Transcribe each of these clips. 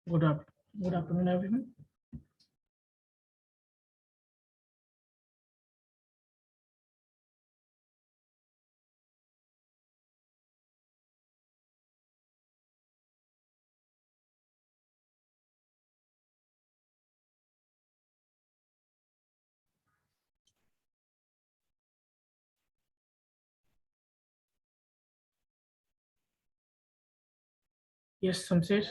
Good afternoon, everyone. Yes, Samsir.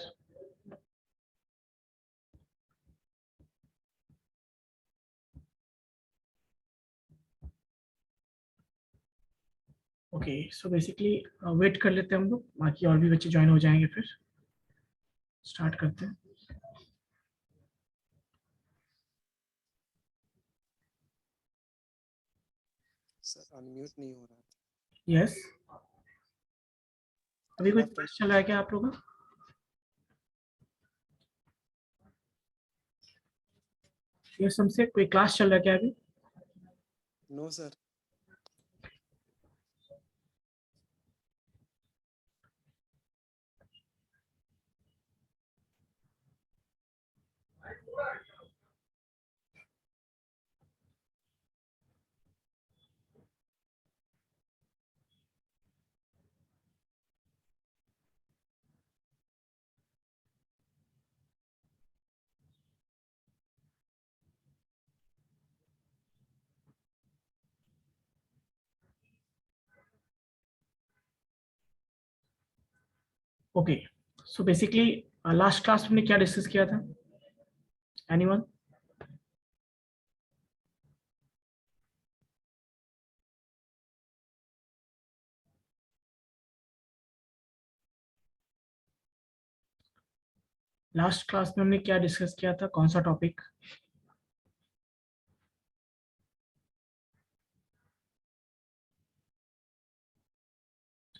Okay, so basically wait कर लेते हैं हम लोग, बाकी और भी बच्चे ज्वाइन हो जाएंगे, फिर स्टार्ट करते हैं. सर अनम्यूट नहीं हो रहा था. यस, अभी कोई क्लास चल रहा है क्या आप लोगों का? यस समसे, कोई क्लास चल रहा है क्या अभी? No sir. Okay, so basically last class में हमने क्या डिस्कस किया था? एनीवन? लास्ट क्लास में हमने क्या डिस्कस किया था, कौन सा टॉपिक?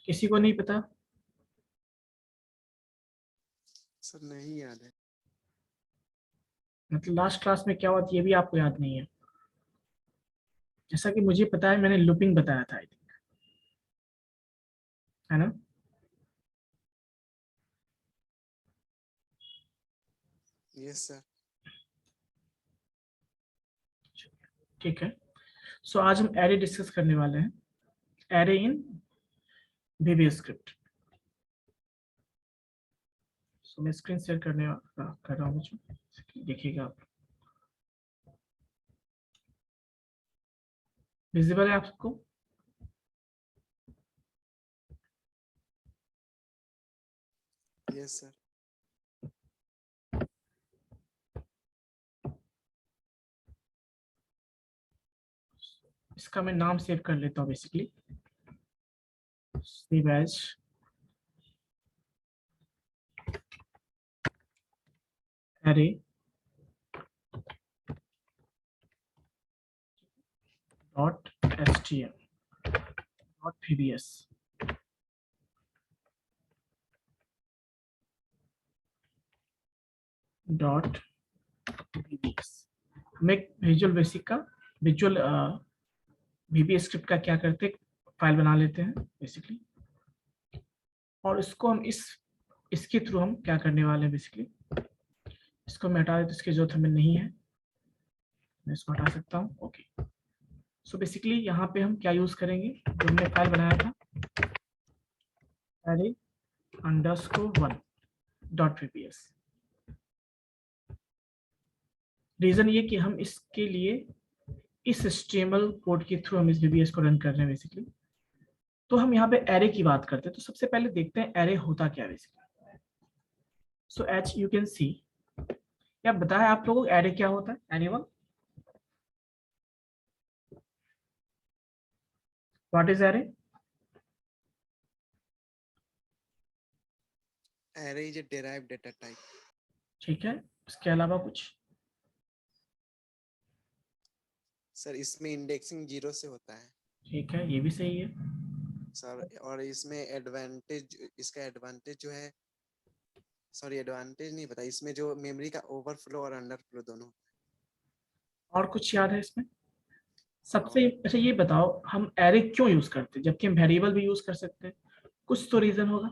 किसी को नहीं पता? सर नहीं याद है. मतलब लास्ट क्लास में क्या हुआ था ये भी आपको याद नहीं है? जैसा कि मुझे पता है, मैंने लूपिंग बताया था, आई थिंक, है ना? Yes sir. ठीक है, सो आज हम एरे डिस्कस करने वाले हैं, एरे इन VB स्क्रिप्ट. सो मैं स्क्रीन शेयर कर रहा हूँ, देखिएगा आप. विजिबल है आपको? Yes sir. इसका मैं नाम सेव कर लेता हूँ, basically save as array dot HTML dot VBS. Dot VBS. हम एक विजुअल बेसिक का विजुअल VB स्क्रिप्ट का क्या करते हैं, फाइल बना लेते हैं बेसिकली, और इसको हम इसके थ्रू हम क्या करने वाले हैं, बेसिकली इसको मैं हटा देता हूँ, इसकी जरूरत हमें नहीं है, मैं इसको हटा सकता हूँ. ओके, सो बेसिकली यहाँ पे हम क्या यूज करेंगे, जो हमने फाइल बनाया था, array underscore 1 dot VBS. Reason ये कि हम इसके लिए इस HTML कोड के थ्रू हम इस VBS को रन कर रहे हैं बेसिकली. तो हम यहाँ पे एरे की बात करते हैं, तो सबसे पहले देखते हैं एरे होता क्या है basically. So H U can सी, क्या बताया आप लोगों को एरे क्या होता है? Anyone? What is array? Array is a derived data type. ठीक है, इसके अलावा कुछ? सर इसमें इंडेक्सिंग 0 से होता है. ठीक है, ये भी सही है. सर और इसमें एडवांटेज, इसका एडवांटेज जो है, सॉरी एडवांटेज नहीं पता, इसमें जो मेमोरी का ओवरफ्लो और अंडरफ्लो दोनों. और कुछ याद है इसमें? सबसे और अच्छा ये बताओ, हम एरे क्यों यूज करते हैं जबकि हम वेरिएबल भी यूज कर सकते हैं? कुछ तो रीजन होगा.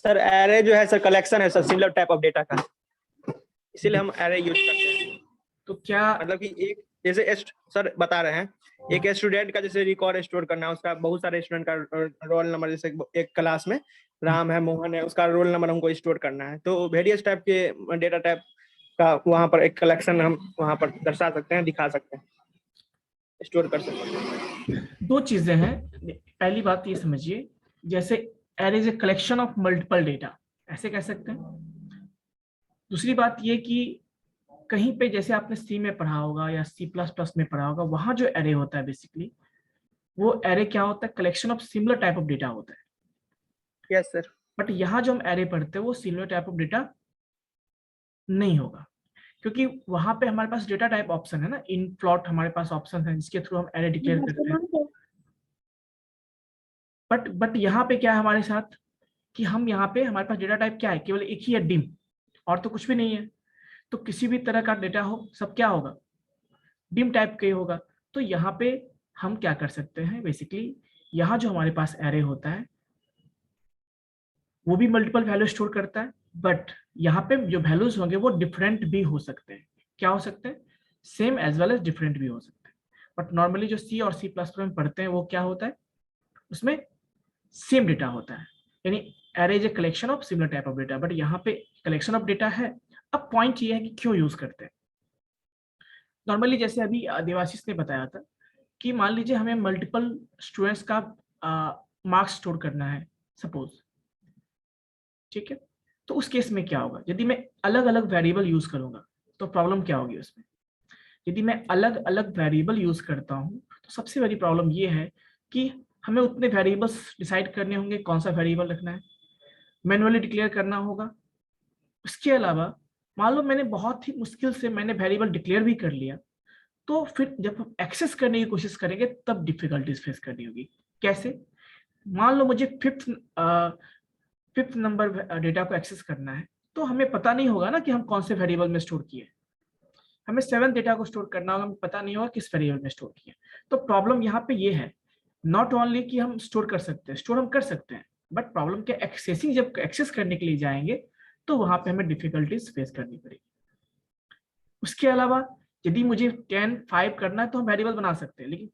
सर एरे जो है सर कलेक्शन है sir similar type of data का, इसीलिए हम एरे यूज करते हैं। तो क्या मतलब कि एक जैसे सर बता रहे हैं, एक स्टूडेंट का जैसे रिकॉर्ड स्टोर करना है, उसका बहुत सारे स्टूडेंट का रोल नंबर, जैसे एक क्लास में राम है, मोहन है, उसका रोल नंबर हमको स्टोर करना है, तो वेरियस टाइप के डेटा टाइप का वहां पर एक कलेक्शन हम वहां पर दर्शा सकते हैं, दिखा सकते हैं, स्टोर कर सकते हैं। दो चीजें हैं। पहली बात ये समझिए, जैसे array is a collection of multiple data, ऐसे कह सकते हैं। दूसरी बात ये कि कहीं पे जैसे आपने सी में पढ़ा होगा या C++ में पढ़ा होगा, वहां जो एरे होता है बेसिकली, वो एरे क्या होता है, collection of similar type of data होता है। Yes sir. बट यहाँ जो हम एरे पढ़ते हैं वो सिमिलर टाइप ऑफ डेटा नहीं होगा, क्योंकि वहां पे हमारे पास डेटा टाइप ऑप्शन है ना, इन प्लॉट हमारे पास ऑप्शन है जिसके थ्रू हम एरे डिक्लेयर करते हैं। बट यहाँ पे क्या है हमारे साथ, कि हम यहाँ पे हमारे पास डेटा टाइप क्या है, केवल एक ही है, डिम, और तो कुछ भी नहीं है। तो किसी भी तरह का डेटा हो, सब क्या होगा, डिम टाइप का ही होगा। तो यहाँ पे हम क्या कर सकते हैं, बेसिकली यहाँ जो हमारे पास एरे होता है वो भी मल्टीपल वैल्यू स्टोर करता है, बट यहाँ पे जो वैल्यूज होंगे वो डिफरेंट भी हो सकते हैं। क्या हो सकते हैं, same as well as different भी हो सकते हैं। बट नॉर्मली जो सी और C++ में पढ़ते हैं वो क्या होता है, उसमें सेम डेटा होता है, यानी array is a collection of similar type of data, but यहाँ पे कलेक्शन ऑफ डेटा है। अब पॉइंट ये है कि क्यों यूज करते हैं। नॉर्मली जैसे अभी देवाशीष ने बताया था कि मान लीजिए हमें मल्टीपल स्टूडेंट्स का मार्क्स स्टोर करना है सपोज, ठीक है। तो उस केस में क्या होगा, यदि मैं अलग अलग वेरिएबल यूज करूंगा तो प्रॉब्लम क्या होगी उसमें। यदि मैं अलग अलग वेरिएबल यूज करता हूं तो सबसे बड़ी प्रॉब्लम ये है कि हमें उतने वेरिएबल्स डिसाइड करने होंगे कौन सा वेरिएबल रखना है, मैन्युअली डिक्लेयर करना होगा। उसके अलावा मान लो मैंने बहुत ही मुश्किल से मैंने वेरिएबल डिक्लेयर भी कर लिया, तो फिर जब हम एक्सेस करने की कोशिश करेंगे तब डिफिकल्टीज फेस करनी होगी। कैसे, मान लो मुझे फिफ्थ नंबर डेटा को एक्सेस करना है, तो हमें पता नहीं होगा ना कि हम कौन से वेरिएबल में स्टोर किए। हमें 7 डेटा को स्टोर करना होगा, हमें पता नहीं होगा किस वेरिएबल में स्टोर किए। तो प्रॉब्लम यहाँ पे ये है, नॉट ओनली कि हम स्टोर कर सकते हैं, स्टोर हम कर सकते हैं, बट प्रॉब्लम क्या, एक्सेसिंग जब एक्सेस करने के लिए जाएंगे तो वहां पे हमें डिफिकल्टीज फेस करनी पड़ेगी। उसके अलावा यदि मुझे 10 5 करना है तो हम वेरिएबल बना सकते हैं, लेकिन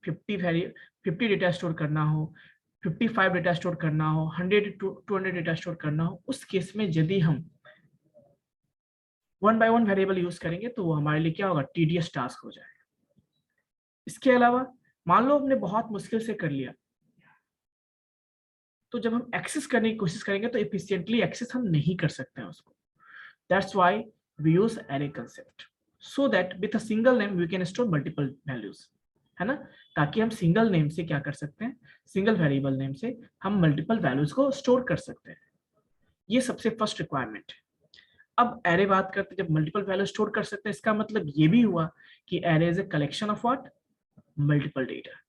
50 डेटा स्टोर करना हो, 55 डेटा स्टोर करना हो, 100 200 डेटा स्टोर करना हो, उस केस में यदि हम 1 बाय 1 वेरिएबल यूज करेंगे तो वो हमारे लिए क्या होगा, टीडियस टास्क हो जाएगा। इसके अलावा मान लो हमने बहुत मुश्किल से कर लिया, तो जब हम एक्सेस करने की कोशिश करेंगे तो एफिशिएंटली एक्सेस हम नहीं कर सकते हैं उसको। That's why we use array concept, so that with a single name we can store multiple values, है ना। ताकि हम सिंगल नेम से क्या कर सकते हैं, सिंगल वेरिएबल नेम से हम मल्टीपल वैल्यूज को स्टोर कर सकते हैं। ये सबसे फर्स्ट रिक्वायरमेंट है। अब एरे बात करते हैं, जब मल्टीपल वैल्यू स्टोर कर सकते हैं, इसका मतलब ये भी हुआ कि array is a collection of what, multiple data.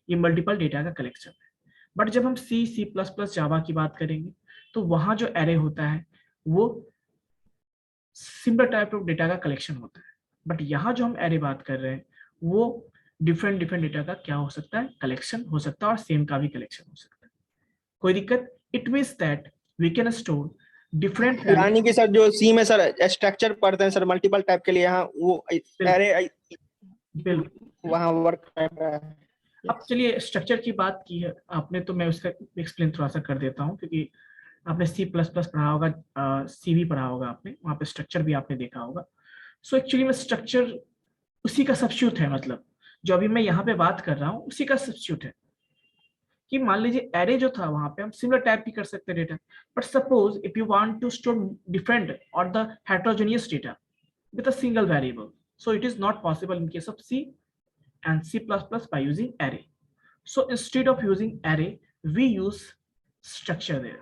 ये मल्टीपल डेटा का कलेक्शन है। बट जब हम C++ जावा की बात करेंगे तो वहां जो एरे होता है वो सिमिलर टाइप ऑफ डेटा का कलेक्शन होता है। बट यहाँ जो हम एरे बात कर रहे हैं वो डिफरेंट डिफरेंट डेटा का क्या हो सकता है, कलेक्शन हो सकता है, और सेम का भी कलेक्शन हो सकता है। कोई दिक्कत, it means that we can store different value. यानी कि सर जो सी में सर स्ट्रक्चर पढ़ते हैं सर मल्टीपल टाइप के लिए, यहाँ वो एरे बिल्कुल वहाँ वर्क कर रहा है। अब चलिए स्ट्रक्चर की बात की है आपने, तो मैं उसका एक्सप्लेन थोड़ा सा कर देता हूँ, क्योंकि आपने C++ पढ़ा होगा, सी भी पढ़ा होगा आपने, वहाँ पे स्ट्रक्चर भी आपने देखा होगा। सो एक्चुअली में स्ट्रक्चर उसी का सब्स्टिट्यूट है, मतलब जो अभी मैं यहाँ पे बात कर रहा हूँ उसी का सब्स्टिट्यूट है। कि मान लीजिए एरे जो था वहां पे हम सिमिलर टाइप की कर सकते data, but suppose if you want to store different और the heterogeneous data with a single variable, so it is not possible in case of C and C++ by using array. So instead of using array we use structure there.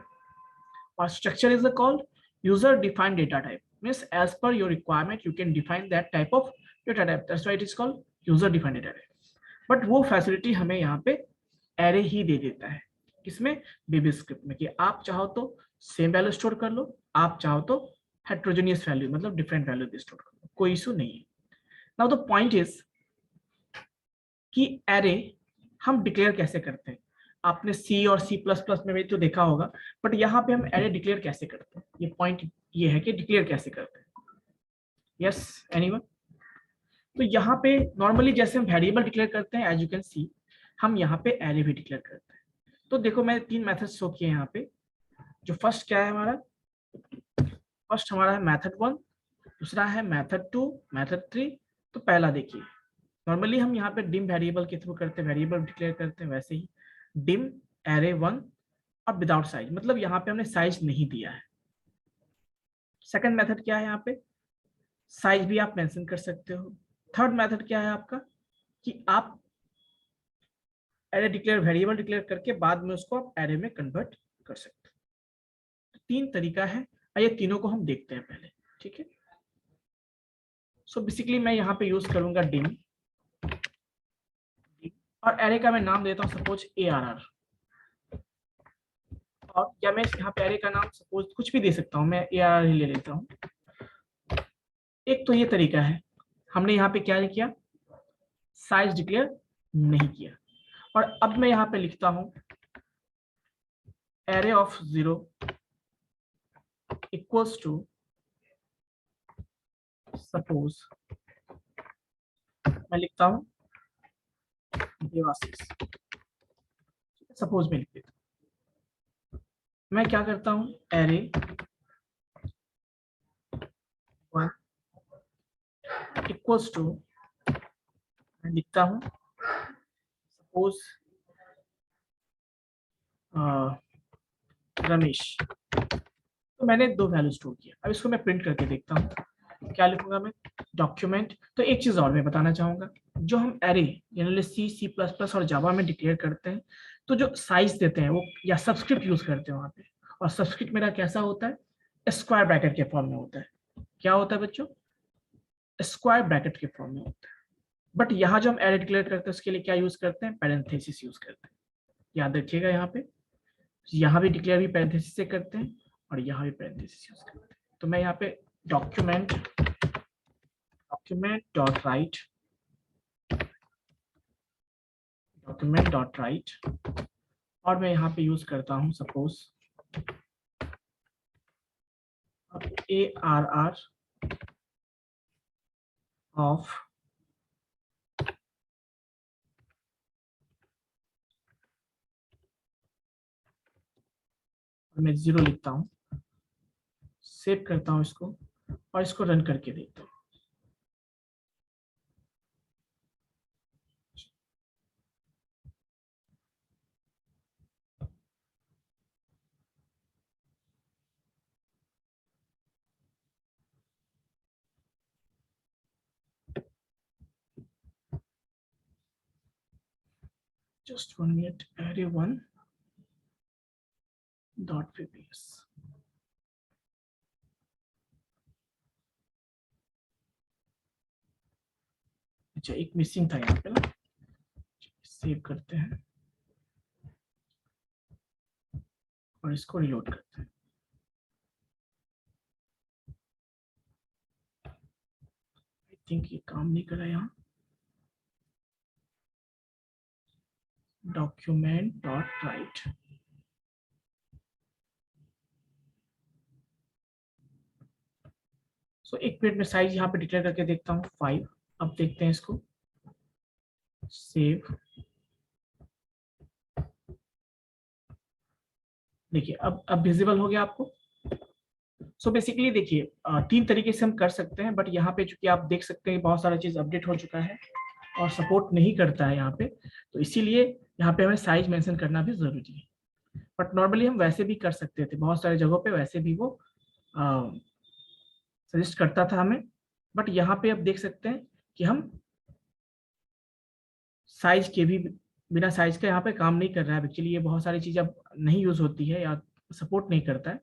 Or structure is called user defined data type, means as per your requirement you can define that type of data type, that's why it is called user defined data type. But वो facility हमें यहाँ पे array ही दे देता है, किसमें, baby script में, कि आप चाहो तो सेम वैल्यू स्टोर कर लो, आप चाहो तो हेट्रोजेनियस वैल्यू मतलब डिफरेंट वैल्यू भी स्टोर कर लो, कोई इशू नहीं है। नाउ द पॉइंट इज कि एरे हम डिक्लेयर कैसे करते हैं। आपने सी और सी प्लस प्लस में भी तो देखा होगा, बट यहाँ पे हम एरे डिक्लेयर कैसे करते हैं, ये पॉइंट ये है कि डिक्लेयर कैसे करते हैं। Yes anyone? तो यहाँ पे नॉर्मली जैसे हम वेरिएबल डिक्लेयर करते हैं, एज यू कैन सी हम यहाँ पे एरे भी डिक्लेयर करते हैं। तो देखो मैंने 3 मेथड शो किए यहाँ पे। जो फर्स्ट क्या है हमारा, फर्स्ट हमारा है मेथड 1, दूसरा है मेथड 2, मेथड 3। तो पहला देखिए, नॉर्मली हम यहाँ पे डिम वेरिएबल के थ्रू करते हैं, वेरिएबल डिक्लेयर करते हैं, वैसे ही डिम एरे 1 और विदाउट साइज, मतलब यहाँ पे हमने साइज नहीं दिया है। सेकंड मेथड क्या है, यहाँ पे साइज भी आप मेंशन कर सकते हो। थर्ड मेथड क्या है आपका कि आप एरे डिक्लेयर वेरिएबल डिक्लेयर करके बाद में उसको आप एरे में कन्वर्ट कर सकते हो। तो 3 तरीका है, ये तीनों को हम देखते हैं पहले, ठीक है। सो बेसिकली मैं यहाँ पे यूज करूंगा डिम, और एरे का मैं नाम देता हूँ सपोज ARR, और या मैं यहाँ पे एरे का नाम सपोज कुछ भी दे सकता हूँ, मैं ARR ही ले लेता हूँ। एक तो ये तरीका है, हमने यहाँ पे क्या किया, साइज डिक्लेयर नहीं किया। और अब मैं यहाँ पे लिखता हूँ array of 0 equals to suppose, मैं लिखता हूँ देवाशीष, सपोज में लिख देता हूँ। मैं क्या करता हूँ, एरे 1 इक्वल्स टू, मैं लिखता हूँ सपोज रमेश। तो मैंने 2 वैल्यू स्टोर किया। अब इसको मैं प्रिंट करके देखता हूँ, क्या लिखूंगा मैं, डॉक्यूमेंट। तो एक चीज और मैं बताना चाहूंगा, जो हम array generally C, C plus plus और जावा में डिक्लेयर करते हैं, तो जो साइज देते हैं वो या सबस्क्रिप्ट यूज करते हैं वहां पे, और सबस्क्रिप्ट मेरा कैसा होता है, स्क्वायर ब्रैकेट के फॉर्म में होता है। क्या होता है बच्चों, स्क्वायर ब्रैकेट के फॉर्म में होता है। बट यहाँ जो हम एरे डिक्लेयर करते हैं उसके लिए क्या यूज करते हैं, पैरेंथेसिस यूज करते हैं। याद रखिएगा, यहाँ भी डिक्लेयर भी पैरेंथेसिस से करते हैं और यहाँ भी पैरेंथेसिस यूज करते हैं। तो मैं यहाँ पे document dot right, document dot right, और मैं यहाँ पे यूज करता हूँ सपोज ARR ऑफ, मैं 0 लिखता हूँ, सेव करता हूँ इसको और इसको रन करके देखता हूँ। Just 1 minute, array 1 dot VPS। अच्छा, एक मिसिंग था यहाँ पे ना, सेव करते हैं और इसको रिलोड करते हैं। आई थिंक ये काम नहीं कर रहा है यहाँ। डॉक्यूमेंट डॉट राइट, सो एक मिनट में साइज यहाँ पे डिक्लेयर करके देखता हूँ 5। अब देखते हैं इसको, सेव। देखिए अब विजिबल हो गया आपको। सो बेसिकली देखिए 3 तरीके से हम कर सकते हैं, बट यहाँ पे चूंकि आप देख सकते हैं बहुत सारा चीज अपडेट हो चुका है और सपोर्ट नहीं करता है यहाँ पे, तो इसीलिए यहाँ पे हमें साइज मेंशन करना भी जरूरी है। बट नॉर्मली हम वैसे भी कर सकते थे, बहुत सारे जगहों पे वैसे भी वो सजेस्ट करता था हमें। बट यहाँ पे अब देख सकते हैं कि हम साइज के भी, बिना साइज के यहाँ पे काम नहीं कर रहा है। एक्चुअली ये बहुत सारी चीज़ अब नहीं यूज होती है या सपोर्ट नहीं करता है,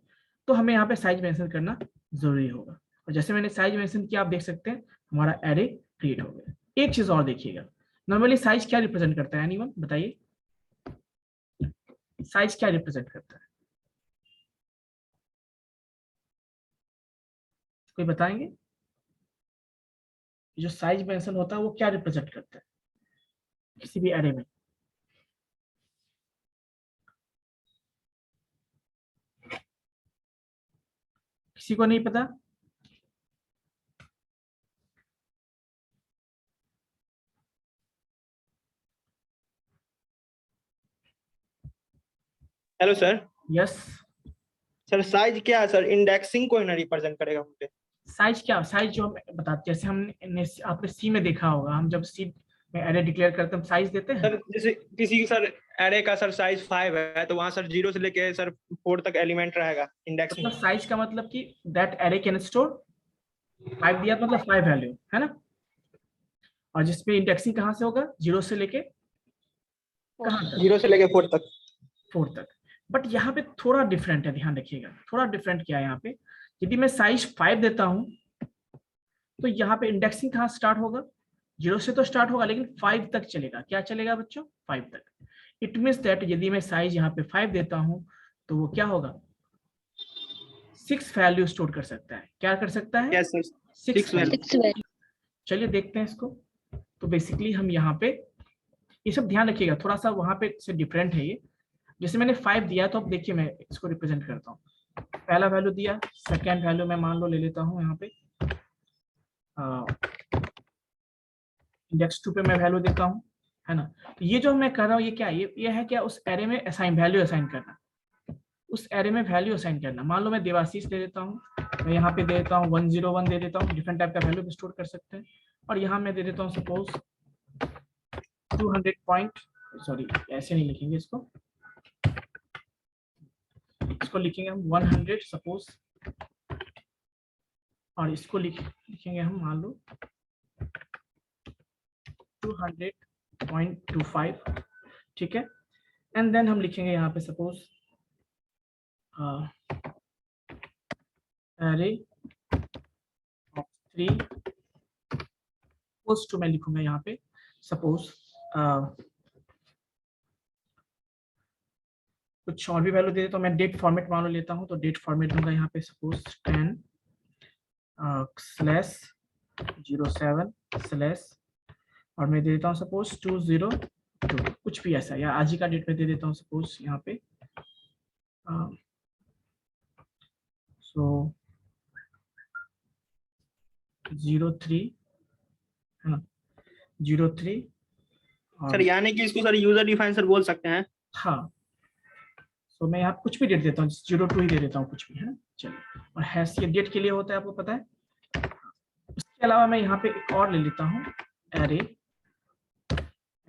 तो हमें यहाँ पे साइज मेंशन करना जरूरी होगा। और जैसे मैंने साइज मेंशन किया, आप देख सकते हैं हमारा एरे क्रिएट हो गया। एक चीज और देखिएगा, नॉर्मली साइज क्या रिप्रेजेंट करता है, एनीवन बताइए, साइज क्या रिप्रेजेंट करता है, कोई बताएंगे? जो साइज मेंशन होता है वो क्या रिप्रेजेंट करता है किसी भी एरे में? किसी को नहीं पता? Hello sir. Yes. Sir size क्या है सर? इंडेक्सिंग को ही ना रिप्रेजेंट करेगा मुझे। साइज क्या? साइज जो हम बताते, जैसे हमने आपने सी में देखा होगा, हम जब सी में एरे डिक्लेयर करते हैं हम साइज देते हैं। सर जैसे किसी सर एरे का सर साइज 5 है तो वहां सर 0 से लेके सर 4 तक एलिमेंट रहेगा इंडेक्स में। मतलब साइज का मतलब कि दैट एरे कैन स्टोर 5 दिया मतलब 5 वैल्यू है ना, और जिसमें इंडेक्सिंग कहाँ से होगा, 0 से लेके कहाँ तक, 0 से लेके 4 तक। 4 तक। बट यहाँ पे थोड़ा डिफरेंट है, ध्यान रखिएगा, थोड़ा डिफरेंट क्या है यहाँ पे। यदि मैं साइज 5 देता हूँ तो यहाँ पे इंडेक्सिंग कहाँ स्टार्ट होगा, 0 से तो स्टार्ट होगा लेकिन 5 तक चलेगा। क्या चलेगा बच्चों? 5 तक। इट मीन्स दैट यदि मैं साइज यहाँ पे 5 देता हूँ तो वो क्या होगा, 6 वैल्यू स्टोर कर सकता है। क्या कर सकता है? Yes sir 6 6 value. चलिए देखते हैं इसको। तो बेसिकली हम यहाँ पे ये सब ध्यान रखिएगा, थोड़ा सा वहां पे से डिफरेंट है ये। जैसे मैंने 5 दिया तो अब देखिए मैं इसको रिप्रेजेंट करता हूँ। पहला वैल्यू दिया, सेकेंड वैल्यू मैं मान लो ले लेता हूँ यहाँ पे इंडेक्स 2 पे मैं वैल्यू देता हूँ, है ना। तो ये जो मैं कर रहा हूँ ये क्या है, ये है क्या, उस एरे में असाइन वैल्यू असाइन करना, उस एरे में वैल्यू असाइन करना। मान लो मैं देवाशीष दे देता हूँ, मैं यहाँ पे दे देता हूँ 101 दे देता हूँ, डिफरेंट टाइप का वैल्यू स्टोर कर सकते हैं। और यहाँ मैं दे देता हूँ सपोज 200 पॉइंट, सॉरी ऐसे नहीं लिखेंगे इसको लिखेंगे हम 100 सपोज, और इसको लिखेंगे हम मान लो 200.25, ठीक है। एंड देन हम लिखेंगे यहाँ पे सपोज एरे ऑफ 3 पोस्ट, मैं लिखूंगा यहाँ पे सपोज कुछ और भी वैल्यू दे देता हूँ। मैं डेट फॉर्मेट मान लो लेता हूँ तो डेट फॉर्मेट दूंगा यहाँ पे सपोज 10/07/ और मैं दे देता हूँ सपोज 202, कुछ भी ऐसा, या आज ही का डेट में दे देता हूँ सपोज यहाँ पे सो 03 है ना, 03। सर यानी कि इसको सर यूजर डिफाइन सर बोल सकते हैं। हाँ, तो मैं यहाँ कुछ भी डेट देता हूँ, 02 ही दे देता हूँ, कुछ भी है ना। चलिए, और हैश ये डेट के लिए होता है, आपको पता है। इसके अलावा मैं यहाँ पे एक और ले लेता हूँ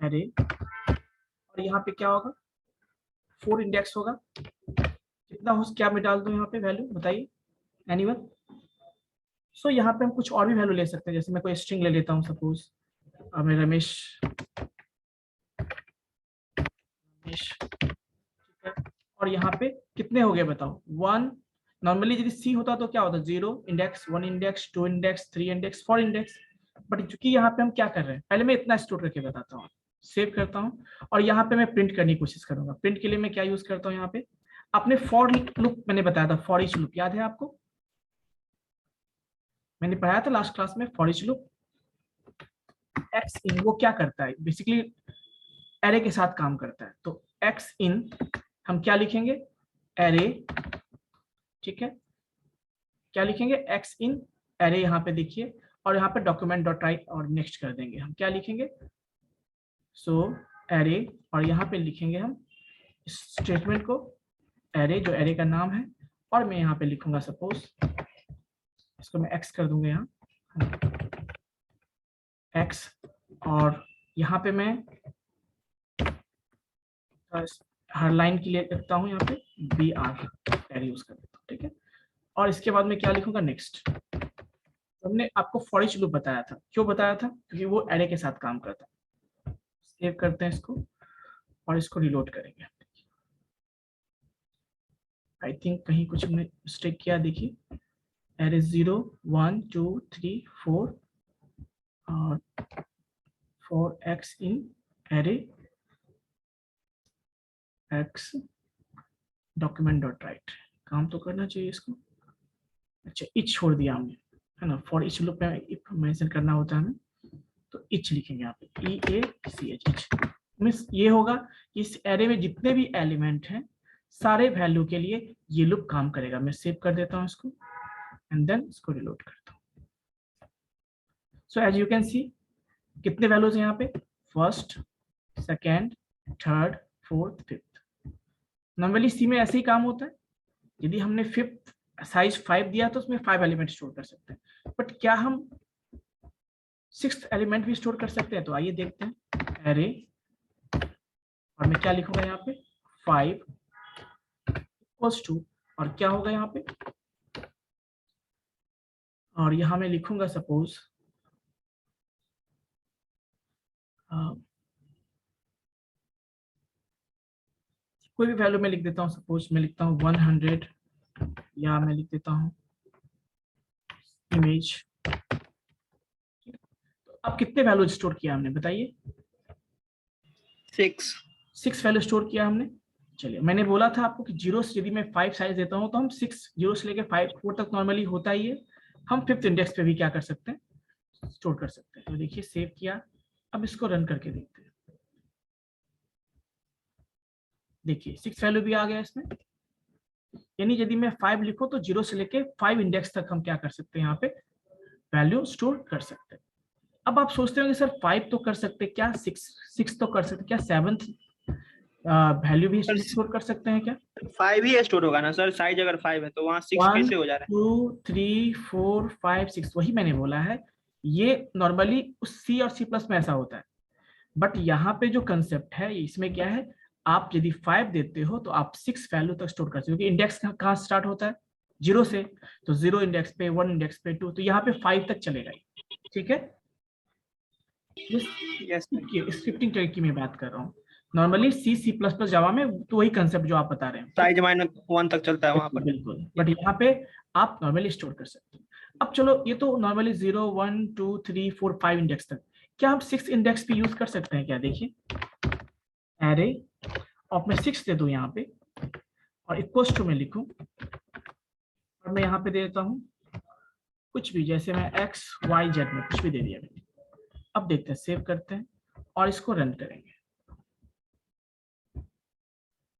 एरे, और यहाँ पे क्या होगा, 4 इंडेक्स होगा। कितना हो, क्या मैं डाल दूँ यहाँ पे वैल्यू, बताइए एनीवन। सो यहाँ पे हम कुछ और भी वैल्यू ले सकते हैं, जैसे मैं कोई स्ट्रिंग ले लेता हूँ सपोज मैं रमेश, और यहाँ पे कितने हो गए बताओ, 1। नॉर्मली यदि सी होता तो क्या होता, 0 index, 1 index, 2 index, 3 index, 4 index. But चूंकि यहाँ पे हम क्या कर रहे हैं, पहले मैं इतना स्टोर करके बताता हूँ, सेव करता हूँ, और यहाँ पे मैं प्रिंट करने की कोशिश करूंगा। प्रिंट के लिए मैं क्या यूज करता हूँ, यहाँ पे आपने फॉर लूप मैंने बताया था, फॉर ईच लूप याद है आपको, मैंने पढ़ाया था लास्ट क्लास में। फॉर ईच लूप एक्स इन वो क्या करता है, बेसिकली एरे के साथ काम करता है। तो एक्स इन हम क्या लिखेंगे, एरे, ठीक है, क्या लिखेंगे, एक्स इन एरे, यहाँ पे देखिए, और यहाँ पे डॉक्यूमेंट डॉट राइट और नेक्स्ट कर देंगे। हम क्या लिखेंगे, सो एरे, और यहाँ पे लिखेंगे हम स्टेटमेंट को, एरे जो एरे का नाम है, और मैं यहाँ पे लिखूंगा सपोज, इसको मैं एक्स कर दूंगा यहाँ एक्स, और यहाँ पे मैं हर लाइन के लिए लिखता हूँ यहाँ पे BR एरे यूज कर देता हूँ, ठीक है। और इसके बाद में क्या लिखूंगा, नेक्स्ट। हमने आपको फॉर ईच लूप बताया था, क्यों बताया था, क्योंकि वो एरे के साथ काम करता है। सेव करते हैं इसको और इसको रिलोड करेंगे। आई थिंक कहीं कुछ हमने मिस्टेक किया, देखिए एरे 0 1 2 3 4 और 4x इन array x document dot right, काम तो करना चाहिए इसको। अच्छा, इच छोड़ दिया हमने, है ना। फॉर इच लूप में इफ मेंशन करना होता है हमें, तो इच लिखेंगे यहाँ पे EACH, इच मीन्स ये होगा कि इस एरे में जितने भी एलिमेंट हैं सारे वैल्यू के लिए ये लूप काम करेगा। मैं सेव कर देता हूँ इसको, एंड देन इसको रिलोड करता हूँ। So as you can see कितने वैल्यूज हैं यहाँ पे, first, second, third, fourth, fifth. Normally C में ऐसे ही काम होता है, यदि हमने फिफ्थ साइज 5 दिया तो उसमें 5 एलिमेंट स्टोर कर सकते हैं, बट क्या हम सिक्स्थ एलिमेंट भी स्टोर कर सकते हैं? तो आइए देखते हैं। एरे, और मैं क्या लिखूंगा यहाँ पे, 5 इक्वल्स टू, और क्या होगा यहाँ पे, और यहाँ मैं लिखूंगा सपोज कोई भी वैल्यू मैं लिख देता हूँ, सपोज मैं लिखता हूँ 100, या मैं लिख देता हूँ इमेज। तो अब कितने वैल्यू स्टोर किया हमने बताइए? 6 वैल्यू स्टोर किया हमने। चलिए, मैंने बोला था आपको कि जीरो से यदि मैं 5 साइज देता हूँ तो हम 6 जीरो से लेके 5 4 तक नॉर्मली होता ही है, हम 5th इंडेक्स पे भी क्या कर सकते हैं, स्टोर कर सकते हैं। तो देखिए सेव किया, अब इसको रन करके देखते हैं। देखिए 6 वैल्यू भी आ गया इसमें, यानी यदि मैं 5 लिखूं तो 0 से लेके 5 इंडेक्स तक हम क्या कर सकते हैं, यहाँ पे वैल्यू स्टोर कर सकते हैं। अब आप सोचते होंगे सर 5 तो कर सकते हैं क्या, 6 तो कर सकते, क्या 7th वैल्यू भी स्टोर कर सकते हैं क्या? 5 ही स्टोर होगा ना सर, साइज अगर 5 है तो वहाँ 6 1 कैसे हो जा रहा 2 3 4 5 6, वही मैंने बोला है, ये नॉर्मली उस सी और सी प्लस में ऐसा होता है, बट यहाँ पे जो कंसेप्ट है इसमें क्या है, आप यदि 5 देते हो तो आप 6 वैल्यू तक स्टोर कर सकते हो, क्योंकि इंडेक्स कहाँ स्टार्ट होता है, 0 से, तो 0 इंडेक्स पे, 1 इंडेक्स पे, 2, तो यहाँ पे 5 तक चलेगा। ठीक है, है? स्क्रिप्टिंग तरीके की मैं बात कर रहा हूँ। नॉर्मली सी सी प्लस प्लस जावा में तो वही कंसेप्ट जो आप बता रहे हैं, साइज -1 तक चलता है वहाँ पर। बिल्कुल, बट यहाँ पे आप नॉर्मली स्टोर कर सकते हैं। अब चलो, ये तो नॉर्मली 0 1 2 3 4 5 इंडेक्स तक, क्या हम 6 इंडेक्स पे यूज कर सकते हैं क्या? देखिए एरे, और मैं 6 दे दूं यहाँ पे, और इक्वल्स टू में लिखूं, और मैं यहाँ पे दे देता हूँ कुछ भी, जैसे मैं x y z में कुछ भी दे दिया मैंने। अब देखते हैं, सेव करते हैं और इसको रन करेंगे।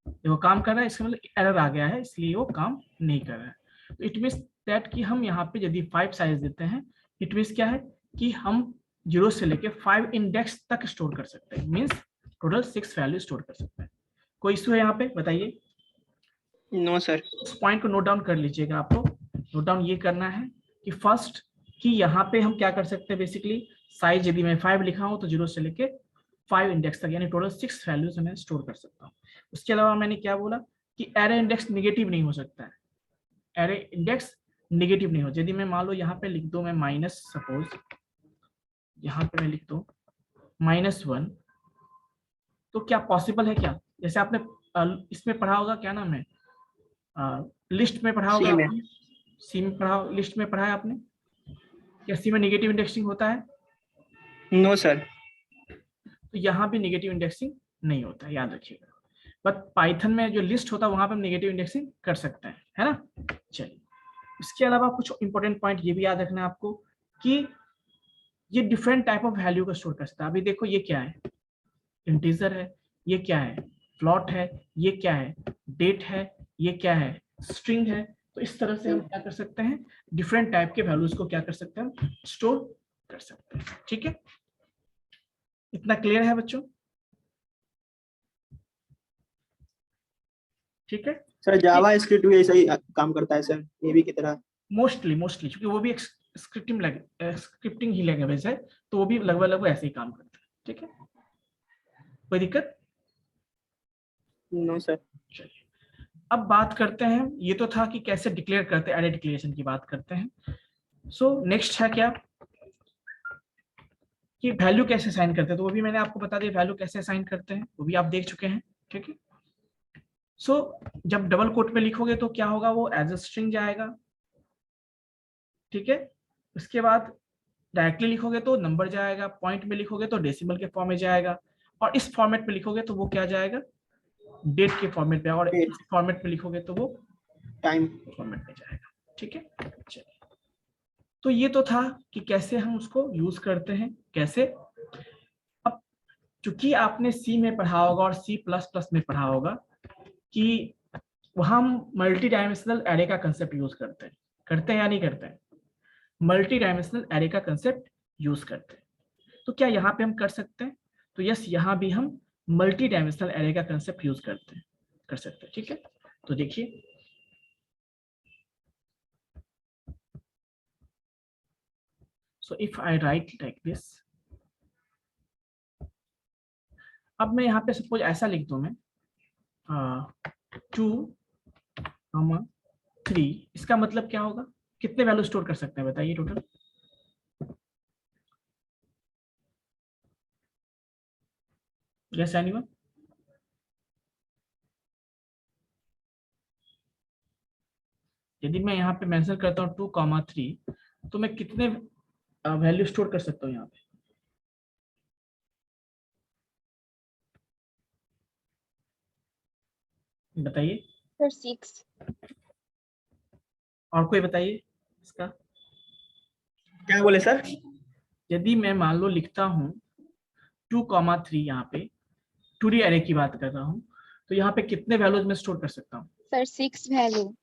देखो काम कर रहा है, इसका मतलब एरर आ गया है, इसलिए वो काम नहीं कर रहा है। तो इट मीन्स दैट कि हम यहाँ पे यदि 5 साइज देते हैं, इट मीन्स क्या है कि हम 0 से लेके 5 इंडेक्स तक स्टोर कर सकते हैं, मीन्स टोटल 6 वैल्यू स्टोर कर सकते हैं। कोई इशू है यहाँ पे बताइए? No sir. उस पॉइंट को नोट डाउन कर लीजिएगा। आपको नोट डाउन ये करना है कि फर्स्ट कि यहाँ पे हम क्या कर सकते हैं, बेसिकली साइज यदि मैं 5 लिखा हूँ तो 0 से लेके 5 इंडेक्स तक, यानी टोटल 6 वैल्यूज मैं स्टोर कर सकता हूँ। उसके अलावा मैंने क्या बोला कि एरे इंडेक्स नेगेटिव नहीं हो सकता है, एरे इंडेक्स नेगेटिव नहीं हो। यदि मैं मान लो यहाँ पे लिख दो मैं माइनस, सपोज यहाँ पे मैं लिख दो -1, तो क्या पॉसिबल है क्या? जैसे आपने इसमें पढ़ा होगा, क्या नाम है, लिस्ट में पढ़ा होगा, सी में पढ़ा, लिस्ट में पढ़ा है आपने, क्या सी में नेगेटिव इंडेक्सिंग होता है? No sir. तो यहाँ भी नेगेटिव इंडेक्सिंग नहीं होता है, याद रखिएगा। बट पाइथन में जो लिस्ट होता है वहां पर हम नेगेटिव इंडेक्सिंग कर सकते हैं, है ना। चलिए, इसके अलावा कुछ इंपॉर्टेंट पॉइंट ये भी याद रखना है आपको कि ये डिफरेंट टाइप ऑफ वैल्यू को स्टोर कर सकता है। अभी देखो ये क्या है, इंटीजर है, ये क्या है, फ्लॉट है, ये क्या है, डेट है, ये क्या है, स्ट्रिंग है। तो इस तरह से हम क्या कर सकते हैं, डिफरेंट टाइप के वैल्यूज को क्या कर सकते हैं, स्टोर कर सकते हैं। ठीक है, इतना क्लियर है बच्चों? ठीक है सर जावा स्क्रिप्ट भी ऐसा ही काम करता है सर, एबी की तरह? मोस्टली क्योंकि वो भी एक स्क्रिप्टिंग ही लैंग्वेज है, तो वो भी लगभग ऐसे ही काम करता है। ठीक है, कोई दिक्कत? No sir. चलिए, अब बात करते हैं, ये तो था कि कैसे डिक्लेयर करते हैं, एरे डिक्लेरेशन की बात करते हैं। सो नेक्स्ट है क्या कि वैल्यू कैसे असाइन करते हैं, तो वो भी मैंने आपको बता दिया, वैल्यू कैसे असाइन करते हैं वो भी आप देख चुके हैं। ठीक है, सो जब डबल कोट में लिखोगे तो क्या होगा, वो एज अ स्ट्रिंग जाएगा। ठीक है, उसके बाद डायरेक्टली लिखोगे तो नंबर जाएगा, पॉइंट में लिखोगे तो डेसिमल के फॉर्म में जाएगा, और इस फॉर्मेट में लिखोगे तो वो क्या जाएगा, डेट के फॉर्मेट में, और इस फॉर्मेट में लिखोगे तो वो टाइम फॉर्मेट में जाएगा। ठीक है, चलिए, तो ये तो था कि कैसे हम उसको यूज करते हैं, कैसे। अब चूंकि आपने सी में पढ़ा होगा और सी प्लस प्लस में पढ़ा होगा कि वहां हम मल्टी डायमेंशनल एरे का कंसेप्ट यूज करते हैं, करते हैं या नहीं करते हैं? मल्टी डायमेंशनल एरे का कंसेप्ट यूज करते हैं। तो क्या यहाँ पे हम कर सकते हैं? तो यस, यहाँ भी हम मल्टी डायमेंशनल एरे का कंसेप्ट यूज कर सकते हैं। ठीक है, तो देखिए so if I right like this, अब मैं यहाँ पे सपोज ऐसा लिख दूं मैं 2, 3, इसका मतलब क्या होगा? कितने वैल्यू स्टोर कर सकते हैं बताइए टोटल? Yes anyone? यदि मैं यहाँ पे मेंशन करता हूँ 2, 3, तो मैं कितने वैल्यू स्टोर कर सकता हूँ यहाँ पे? बताइए। सर 6। और कोई बताइए इसका? क्या बोले सर? यदि मैं मान लो लिखता हूँ 2, 3, यहाँ पे 2D एरे की बात कर रहा हूँ, तो यहाँ पे कितने वैल्यूज में स्टोर कर सकता हूँ? Sir 6 value.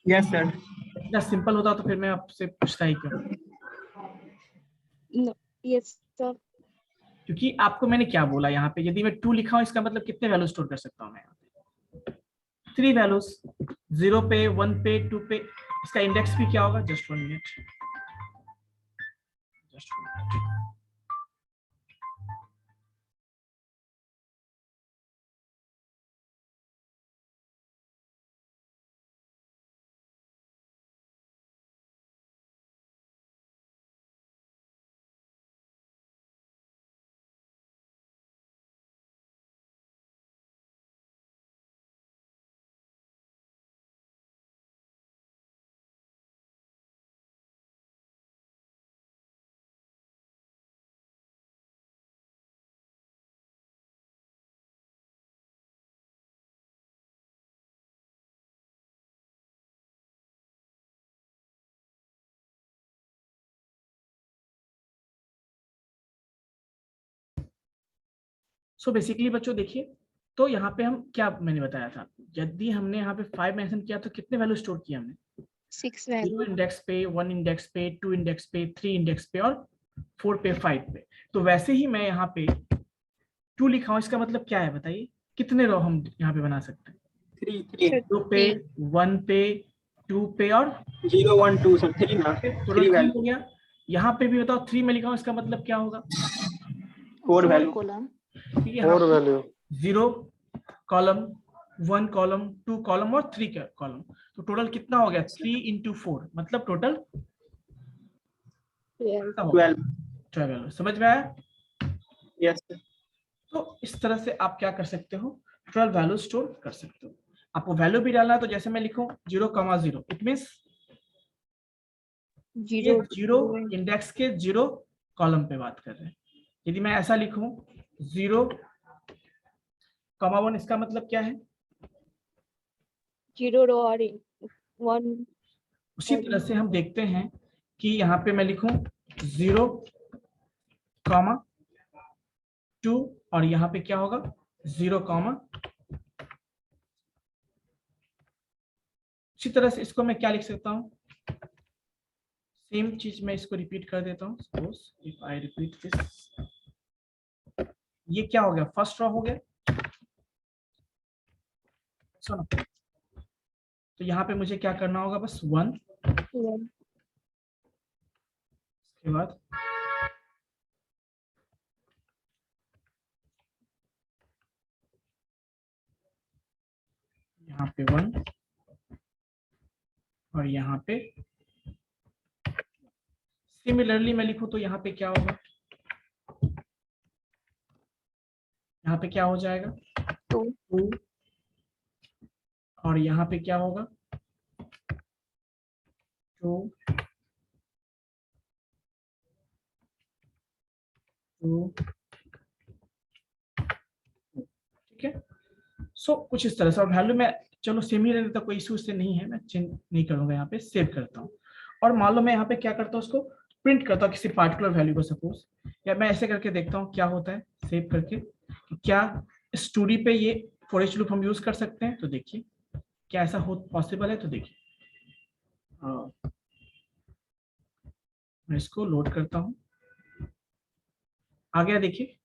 Yes sir. इतना सिंपल होता तो फिर मैं आपसे पूछता ही क्यों? Yes sir. क्योंकि आपको मैंने क्या बोला यहाँ पे, यदि मैं 2 लिखा हूँ इसका मतलब कितने वैल्यू स्टोर कर सकता हूँ मैं यहाँ पे? 3 वैल्यूज, 0 पे, 1 पे, 2 पे। इसका इंडेक्स भी क्या होगा? Just 1 minute, just 1 minute. So basically बच्चों देखिए, तो यहाँ पे हम क्या मैंने बताया था, यदि हमने यहाँ पे 5 मेंशन किया तो कितने वैल्यू स्टोर किया हमने? 6 0 वैल्यू। इंडेक्स पे, 1 इंडेक्स पे, 2 इंडेक्स पे, 3 इंडेक्स पे और 4 पे, 5 पे। तो वैसे ही मैं यहाँ पे 2 लिखा हूँ, इसका मतलब क्या है बताइए? कितने रो हम यहाँ पे बना सकते हैं? 3 2 पे, 1 पे, 2 पे और 0 1 2 सर 3 ना टोटल 3 3 वैल्यू हो गया। यहाँ पे भी बताओ 3 में लिखा हूँ, इसका मतलब क्या होगा? 4 वैल्यू कॉलम। ठीक है, 4 वैल्यू, 0 कॉलम, 1 कॉलम, 2 कॉलम और 3 कॉलम। तो टोटल कितना हो गया? 3 into 4 मतलब टोटल 12। 12। समझ में आया? यस तो इस तरह से आप क्या कर सकते हो? 12 वैल्यू स्टोर कर सकते हो। आपको वैल्यू भी डालना है तो जैसे मैं लिखूं 0, 0, इट मींस 0 इंडेक्स के 0 कॉलम पे बात कर रहे हैं। यदि मैं ऐसा लिखूं 0, 1, इसका मतलब क्या है? 0 रो और 1। उसी तरह से हम देखते हैं कि यहाँ पे मैं लिखूं 0, 2 और यहाँ पे क्या होगा? 0, इसी तरह से इसको मैं क्या लिख सकता हूँ? सेम चीज मैं इसको रिपीट कर देता हूँ। Suppose if I repeat this, ये क्या हो गया? फर्स्ट रो हो गया। सुनो, तो यहाँ पे मुझे क्या करना होगा? बस 1, इसके बाद यहाँ पे 1 और यहाँ पे सिमिलरली मैं लिखूं तो यहाँ पे क्या होगा? यहाँ पे क्या हो जाएगा? 2 और यहाँ पे क्या होगा? 2, 2, ठीक है। सो कुछ इस तरह से, और वैल्यू में चलो सेम ही रहने तो कोई इशू से नहीं है, मैं चेंज नहीं करूंगा। यहाँ पे सेव करता हूँ और मान लो मैं यहाँ पे क्या करता हूँ, उसको प्रिंट करता हूँ किसी पार्टिकुलर वैल्यू को। सपोज या मैं ऐसे करके देखता हूँ क्या होता है सेव करके, क्या स्टोरी पे ये फॉर ईच लूप हम यूज कर सकते हैं। तो देखिए क्या ऐसा हो पॉसिबल है? तो देखिए मैं इसको लोड करता हूं, आ गया, देखिए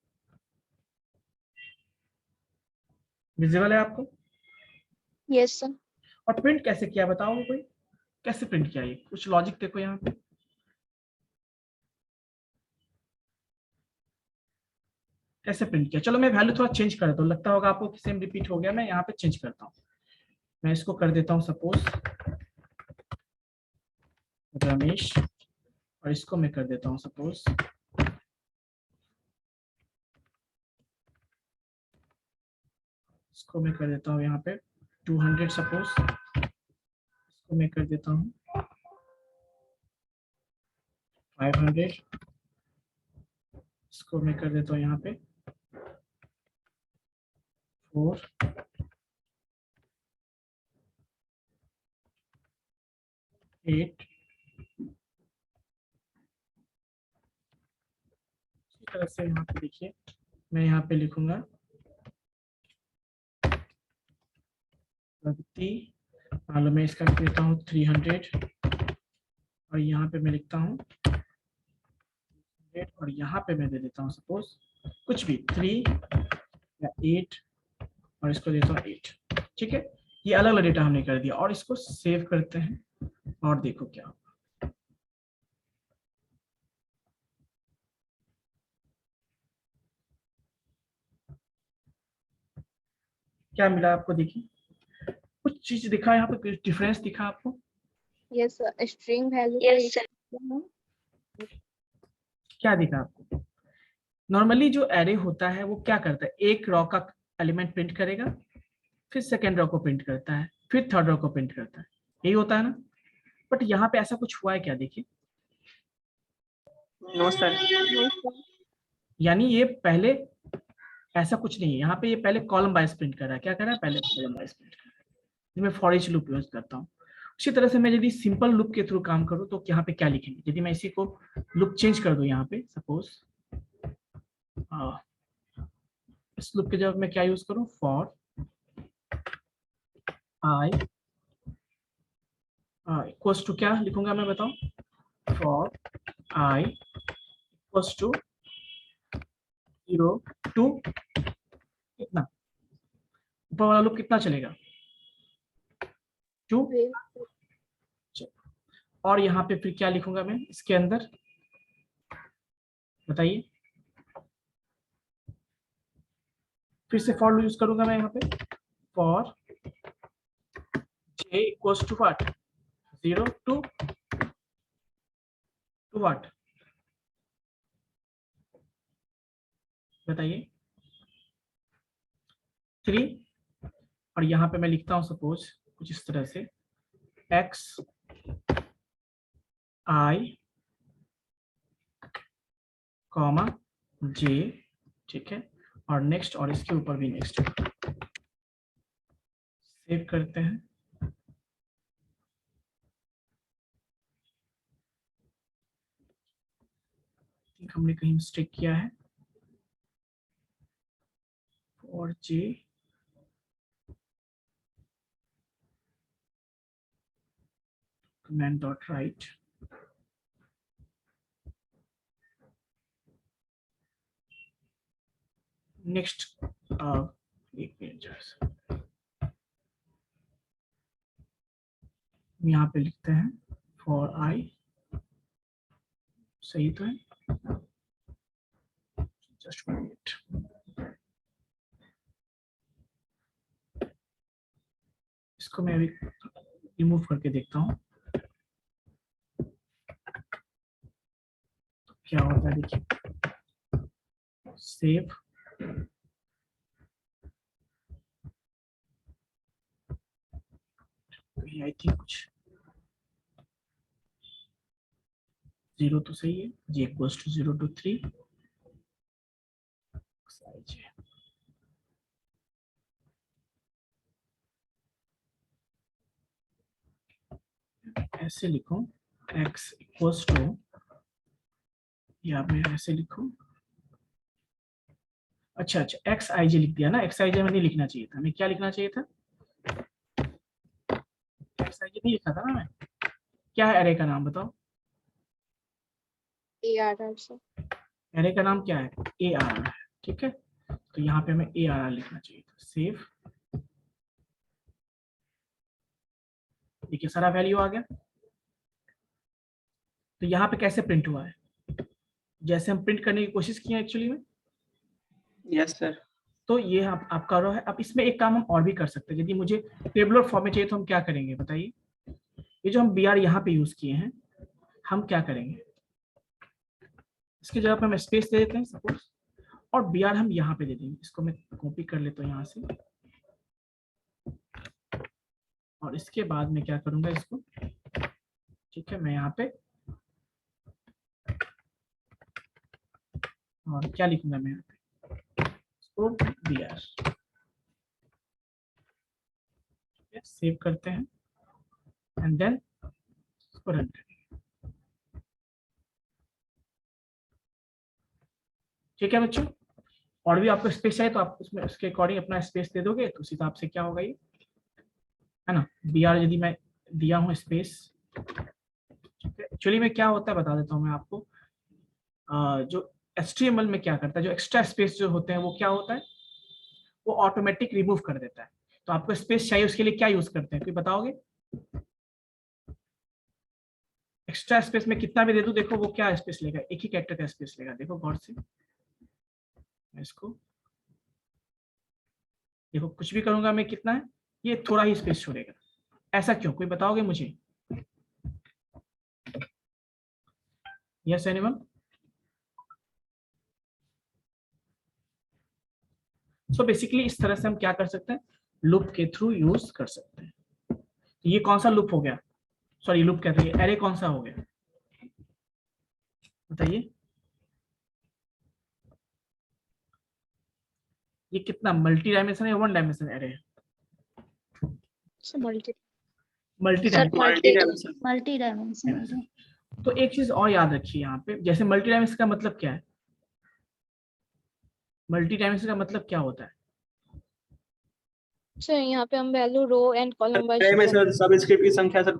विजिबल है आपको। Yes, sir. और प्रिंट कैसे किया बताओगे कोई? कैसे प्रिंट किया? ये कुछ लॉजिक देखो यहाँ पे, कैसे प्रिंट किया। चलो मैं वैल्यू थोड़ा चेंज कर देता हूँ, लगता होगा आपको सेम रिपीट हो गया, मैं यहाँ पे चेंज करता हूँ। मैं इसको कर देता हूँ सपोज रमेश, और इसको मैं कर देता हूँ सपोज इसको मैं कर देता हूँ यहाँ पे 200 सपोज, इसको मैं कर देता हूँ 500, इसको मैं कर देता हूँ यहाँ पे 4, 8, इसी तरह से यहाँ पे देखिए मैं यहाँ पे लिखूंगा प्रगति, मान लो मैं इसका देता हूँ 300, और यहाँ पे मैं लिखता हूँ 8, और यहाँ पे मैं दे देता हूँ सपोज कुछ भी 3 या 8, और इसको देता हूँ 8। ठीक है, ये अलग अलग डेटा हमने कर दिया, और इसको सेव करते हैं और देखो क्या होगा। क्या मिला आपको? देखिए कुछ चीज दिखा यहाँ पे, कुछ डिफरेंस दिखा आपको? Yes, sir. String value Yes, sir. क्या दिखा आपको? नॉर्मली जो एरे होता है वो क्या करता है, एक रॉ का एलिमेंट प्रिंट करेगा, फिर सेकेंड रॉ को प्रिंट करता है, फिर थर्ड रॉ को प्रिंट करता है, यही होता है ना? बट यहाँ पे ऐसा कुछ हुआ है क्या? देखिए नो सर। No, sir. यानी ये पहले ऐसा कुछ नहीं है, यहाँ पे ये पहले कॉलम वाइज प्रिंट कर रहा है। क्या कर रहा है? पहले कॉलम वाइज प्रिंट कर रहा है। मैं फॉर ईच लूप यूज करता हूँ। उसी तरह से मैं यदि सिंपल लूप के थ्रू काम करूँ तो यहाँ पे क्या लिखेंगे? यदि मैं इसी को लूप चेंज कर दूं, यहाँ पे सपोज इस लूप के जगह मैं क्या यूज करूं? फॉर आई इक्वल्स टू, क्या लिखूंगा मैं बताऊं? For I equals to 0 to कितना? ऊपर वाला लूप कितना चलेगा? 2। Wait. और यहाँ पे फिर क्या लिखूंगा मैं इसके अंदर, बताइए? फिर से फॉर यूज करूंगा मैं यहाँ पे, for j equals to what? 0 to what? बताइए? 3। और यहाँ पे मैं लिखता हूँ सपोज कुछ इस तरह से x i कॉमा j, ठीक है, और नेक्स्ट, और इसके ऊपर भी नेक्स्ट। सेव करते हैं। हमने कहीं मिस्टेक किया है। और j command dot write, next एक मिनट यहाँ पे लिखते हैं फॉर आई, सही तो है? जस्ट मिनट, इसको मैं अभी रिमूव करके देखता हूँ तो क्या होता है। देखिए सेव, आई थिंक कुछ 0 तो सही है, j इक्वल्स टू 0 to 3 ऐसे लिखूं x इक्वल्स टू, या मैं ऐसे लिखूं, अच्छा x i j लिख दिया ना, x i j में नहीं लिखना चाहिए था, मैं क्या लिखना चाहिए था? ऐसा ये नहीं लिखा था ना मैं। क्या है एरे का नाम बताओ? ARR sir. एरे का नाम क्या है? ARR, ठीक है। तो यहाँ पे हमें ARR लिखना चाहिए था। सेव, देखिए सारा वैल्यू आ गया। तो यहाँ पे कैसे प्रिंट हुआ है? जैसे हम प्रिंट करने की कोशिश किए एक्चुअली में। Yes sir. तो ये आपका रो है। अब इसमें एक काम हम और भी कर सकते हैं। यदि मुझे टेबुलर फॉर्म में चाहिए तो हम क्या करेंगे बताइए? ये जो हम BR यहाँ पे यूज किए हैं, हम क्या करेंगे? इसकी जगह पे हम स्पेस दे देते हैं सपोज, और BR हम यहाँ पे दे देंगे। इसको मैं कॉपी कर लेता हूँ यहाँ से, और इसके बाद मैं क्या करूंगा इसको, ठीक है, मैं यहाँ पे और क्या लिखूंगा मैं यहाँ पे, इसको BR सेव करते हैं एंड देन इसको रन करेंगे। ठीक है बच्चों, और भी आपको स्पेस चाहिए तो आप उसमें उसके अकॉर्डिंग अपना स्पेस दे दोगे, तो उस हिसाब से क्या होगा ये, है ना। BR यदि मैं दिया हूँ स्पेस, एक्चुअली में क्या होता है बता देता हूँ मैं आपको। जो HTML में क्या करता है, जो एक्स्ट्रा स्पेस जो होते हैं वो क्या होता है, वो ऑटोमेटिक रिमूव कर देता है। तो आपको स्पेस चाहिए, उसके लिए क्या यूज करते हैं, कोई बताओगे? एक्स्ट्रा स्पेस में कितना भी दे दूं, देखो वो क्या स्पेस लेगा, एक ही कैरेक्टर का स्पेस लेगा। देखो गौर से, मैं इसको देखो कुछ भी करूंगा मैं, कितना है, ये थोड़ा ही स्पेस छोड़ेगा। ऐसा क्यों, कोई बताओगे मुझे? Yes anyone? सो बेसिकली इस तरह से हम क्या कर सकते हैं, लूप के थ्रू यूज कर सकते हैं। तो ये कौन सा लूप हो गया, सॉरी लूप कहते हैं, एरे कौन सा हो गया बताइए? ये कितना मल्टी डायमेंशन या 1 डायमेंशन एरे है? So multi. Multi Sir dimension. multi-dimensional. तो एक चीज और याद रखिए यहाँ पे, जैसे मल्टी डायमेंशन का मतलब क्या है, मल्टी डायमेंशन का मतलब क्या होता है? सर यहाँ पे हम value row and column wise array में सर सब स्क्रिप्ट की संख्या सर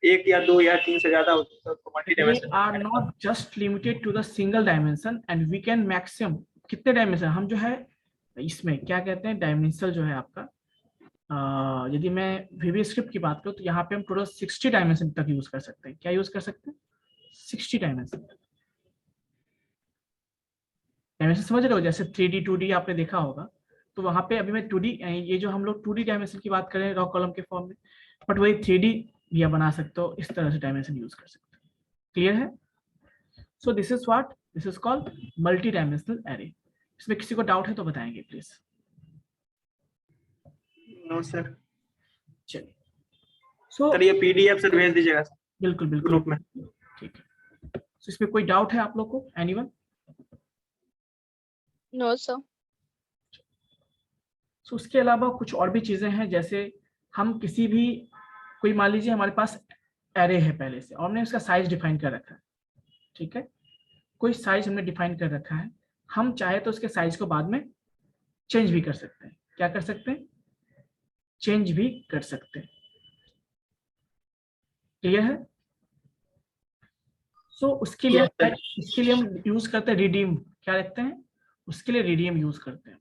1 या 2 या 3 से ज्यादा होती है तो multi They dimension. are not just limited to the single dimension and we can maximum कितने डायमेंशन हम जो है इसमें क्या कहते हैं, डायमेंशनल जो है आपका, यदि मैं VB स्क्रिप्ट की बात करूं तो यहाँ पे हम टोटल 60 डायमेंशन तक यूज कर सकते हैं। क्या यूज कर सकते हैं? 60 डायमेंशन। डायमेंशन समझ रहे हो, जैसे 3D 2D आपने देखा होगा, तो वहां पे अभी मैं 2D, ये जो हम लोग 2D डायमेंशन की बात करें रॉ कॉलम के फॉर्म में, बट वही 3D भी आप बना सकते हो, इस तरह से डायमेंशन यूज कर सकते हो। क्लियर है? So this is what, this is called multi dimensional array. इसमें किसी को डाउट है तो बताएंगे प्लीज। No sir. चलिए, सो सर ये PDF सर भेज दीजिएगा बिल्कुल बिल्कुल ग्रुप में। ठीक है। So, इसमें कोई डाउट है आप लोग को, एनीवन? No sir. सो उसके अलावा कुछ और भी चीजें हैं, जैसे हम किसी भी, कोई मान लीजिए हमारे पास एरे है पहले से और हमने उसका साइज डिफाइन कर रखा है, ठीक है, कोई साइज हमने डिफाइन कर रखा है, हम चाहे तो उसके साइज को बाद में चेंज भी कर सकते हैं। क्या कर सकते हैं? चेंज भी कर सकते हैं। क्लियर है? सो उसके लिए इसके लिए हम यूज करते हैं रिडीम। क्या लिखते हैं? उसके लिए रिडीम यूज करते हैं।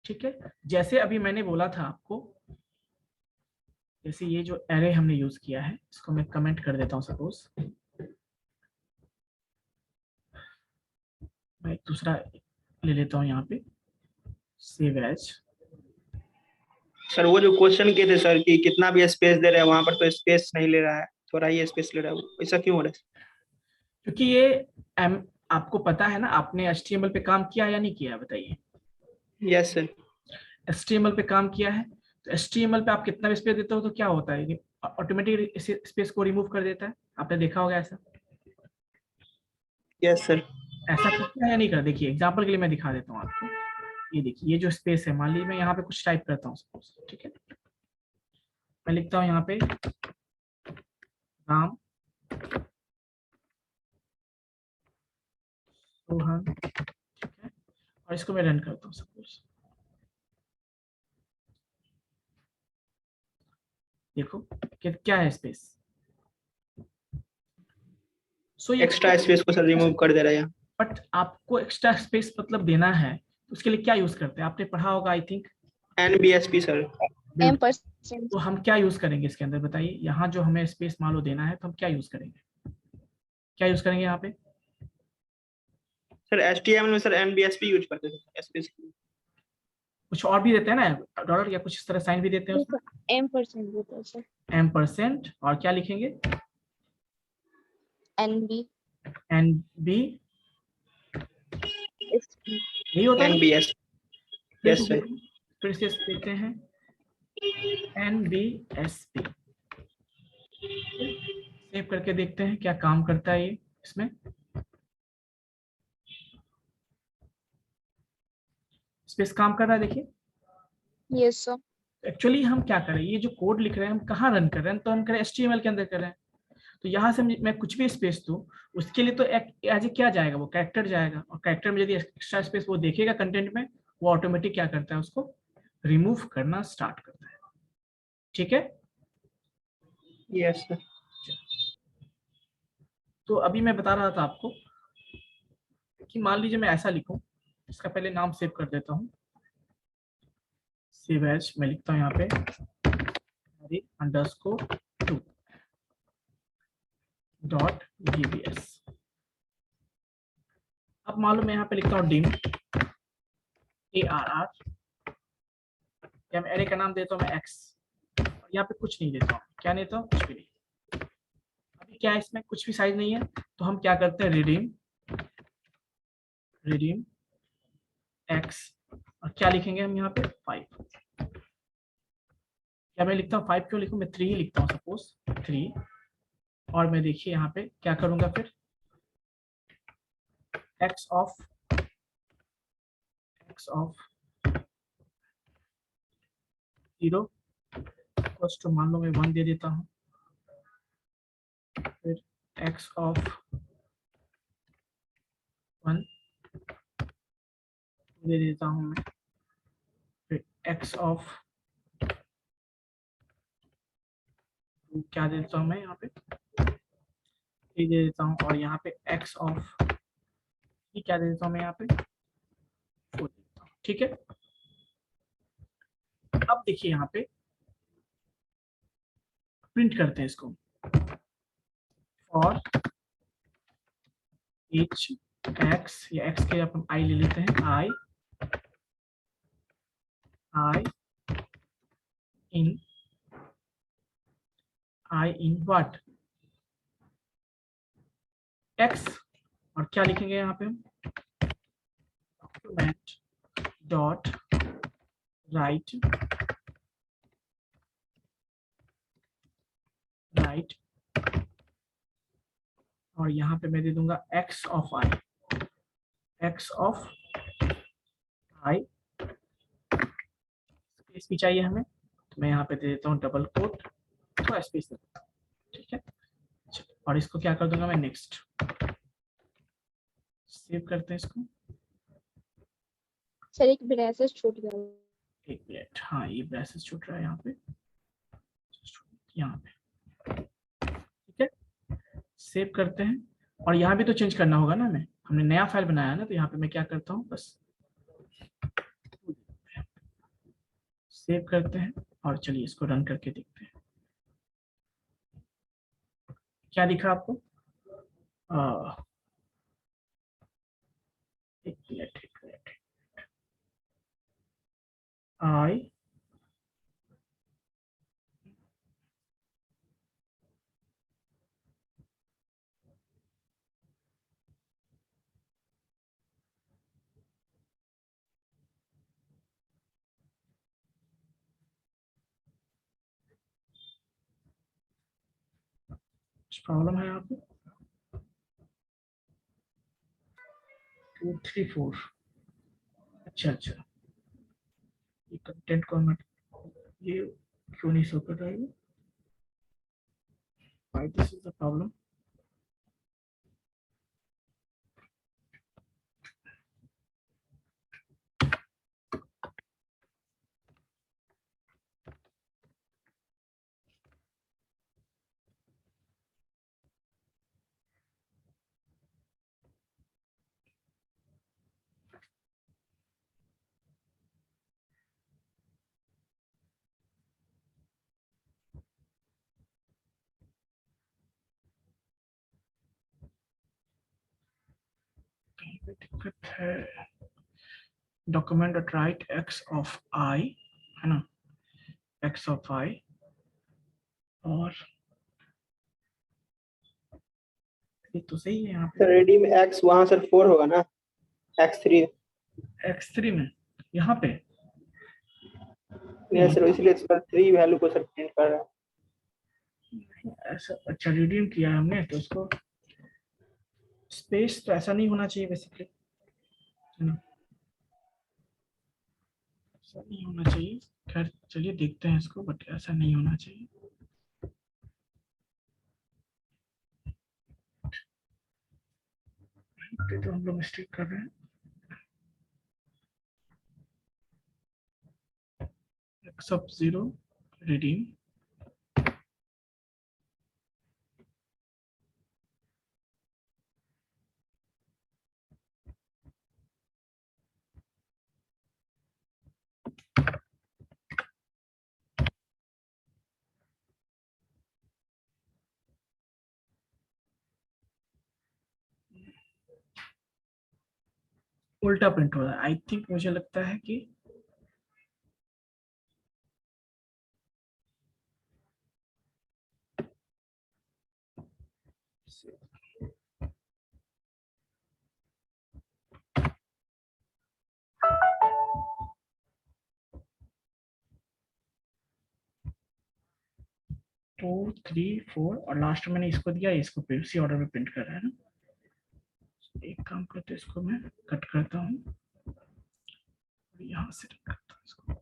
ठीक है, जैसे अभी मैंने बोला था आपको, जैसे ये जो एरे हमने यूज किया है, इसको मैं कमेंट कर देता हूं सपोज, मैं एक दूसरा ले लेता हूं यहाँ पे, सेव एज। सर वो जो क्वेश्चन किए थे सर कि कितना भी स्पेस दे रहे हैं वहां पर तो स्पेस नहीं ले रहा है, थोड़ा ही स्पेस ले रहा है, ऐसा क्यों हो रहा है? क्योंकि ये आपको पता है ना, आपने HTML पे काम किया या नहीं किया बताइए? Yes sir. HTML पे काम किया है, तो HTML पे आप कितना भी स्पेस देते हो तो क्या होता है, ऑटोमेटिक स्पेस को रिमूव कर देता है। आपने देखा होगा ऐसा? Yes sir. ऐसा करता है या नहीं करता? देखिए एग्जांपल के लिए मैं दिखा देता हूँ आपको। ये देखिए, ये जो स्पेस है, मान लीजिए मैं यहाँ पे कुछ टाइप करता हूँ सपोज, ठीक है, मैं लिखता हूँ यहाँ पे राम रोहन, ठीक है, और इसको मैं रन करता हूँ सपोज। देखो कि क्या है स्पेस। सो ये एक्स्ट्रा स्पेस को सर रिमूव कर दे रहा है। बट आपको एक्स्ट्रा स्पेस मतलब देना है तो उसके लिए क्या यूज करते हैं, आपने पढ़ा होगा I think. NBSP sir. M%. तो हम क्या यूज करेंगे इसके अंदर बताइए, यहाँ जो हमें स्पेस मान लो देना है तो हम क्या यूज करेंगे, क्या यूज करेंगे यहाँ पे। सर HTML में सर NBSP यूज करते हैं स्पेस। कुछ और भी देते हैं ना डॉलर या कुछ इस तरह साइन भी देते हैं उसमें। M% होता है सर. M% और क्या लिखेंगे NB. NB, SP. यही होता है ना। NBS। फिर यस से सर। देखो, फिर से देते हैं NBSP। सेव करके देखते हैं क्या काम करता है ये इसमें। स्पेस काम कर रहा है देखिए। Yes sir. एक्चुअली हम क्या करें, ये जो कोड लिख रहे हैं हम कहाँ रन कर रहे हैं, तो हम करें HTML के अंदर कर रहे हैं। तो यहाँ से मैं कुछ भी स्पेस दूं उसके लिए तो एज ए क्या जाएगा, वो कैरेक्टर जाएगा, और कैरेक्टर में यदि एक्स्ट्रा स्पेस वो देखेगा कंटेंट में, वो ऑटोमेटिक क्या करता है उसको रिमूव करना स्टार्ट करता है। ठीक है। Yes sir. तो अभी मैं बता रहा था आपको कि मान लीजिए मैं ऐसा लिखूं, इसका पहले नाम सेव कर देता हूं। सेव एज मैं लिखता हूं यहाँ पे _2 .gbs। अब मालूम मैं यहाँ पे लिखता हूँ dim ARR, या मैं एरे का नाम देता हूँ मैं x, और यहाँ पे कुछ नहीं देता हूँ, क्या नहीं देता हूँ, कुछ भी नहीं। अभी क्या है इसमें कुछ भी साइज नहीं है, तो हम क्या करते हैं redeem x, और क्या लिखेंगे हम यहाँ पे 5। क्या मैं लिखता हूँ 5, क्यों लिखूँ, मैं 3 ही लिखता हूँ सपोज 3, और मैं देखिए यहाँ पे क्या करूंगा फिर x of 0 इक्वल्स टू मान लो मैं 1 दे देता हूँ, फिर x of 1 दे देता हूँ मैं, फिर x of 2 क्या दे देता हूँ मैं यहाँ पे 3 दे देता हूँ, और यहाँ पे x of 3 क्या दे देता हूँ मैं यहाँ पे 4 दे देता हूँ। ठीक है। अब देखिए यहाँ पे प्रिंट करते हैं इसको, और each x, या x के अपन i ले लेते हैं, i in what x, और क्या लिखेंगे यहाँ पे हम document dot write और यहाँ पे मैं दे दूंगा x of i स्पेस भी चाहिए हमें, तो मैं यहाँ पे दे देता हूँ डबल कोट, तो स्पेस देता हूँ। ठीक है, और इसको क्या कर दूंगा मैं नेक्स्ट, सेव करते हैं इसको। सर एक ब्रेसेस छूट गया. एक मिनट, हाँ ये ब्रेसेस छूट रहा है यहाँ पे, यहाँ पे। ठीक है, सेव करते हैं, और यहाँ भी तो चेंज करना होगा ना, हमने नया फाइल बनाया ना, तो यहाँ पे मैं क्या करता हूँ बस सेव करते हैं, और चलिए इसको रन करके देखते हैं क्या दिखा आपको। एक मिनट आई कुछ प्रॉब्लम है यहाँ पे 2 3 4। अच्छा ये कंटेंट को हम ये क्यों नहीं शो कर रहा है, why this is the problem. दिक्कत है, document dot write x of I, है ना, एक्स ऑफ आई, और ये तो सही है यहाँ पे सर रेडी में x वहां सर 4 होगा ना, x3 x3 में, यहाँ पे नहीं सर, इसलिए सर 3 वैल्यू को सर प्रिंट कर रहा है। ऐसा, अच्छा रिडीम किया है हमने, तो उसको स्पेस तो ऐसा नहीं होना चाहिए बेसिकली, है ना, ऐसा नहीं होना चाहिए। खैर चलिए देखते हैं इसको, बट ऐसा नहीं होना चाहिए। तो हम लोग मिस्टेक कर रहे हैं। सब 0 रिडीम, उल्टा प्रिंट हो रहा है। आई थिंक, मुझे लगता है कि टू 3 4 और लास्ट में मैंने इसको दिया, इसको फिर उसी ऑर्डर में प्रिंट कर रहा है ना। एक काम करते हैं, इसको मैं कट करता हूँ, यहाँ से करता हूँ इसको।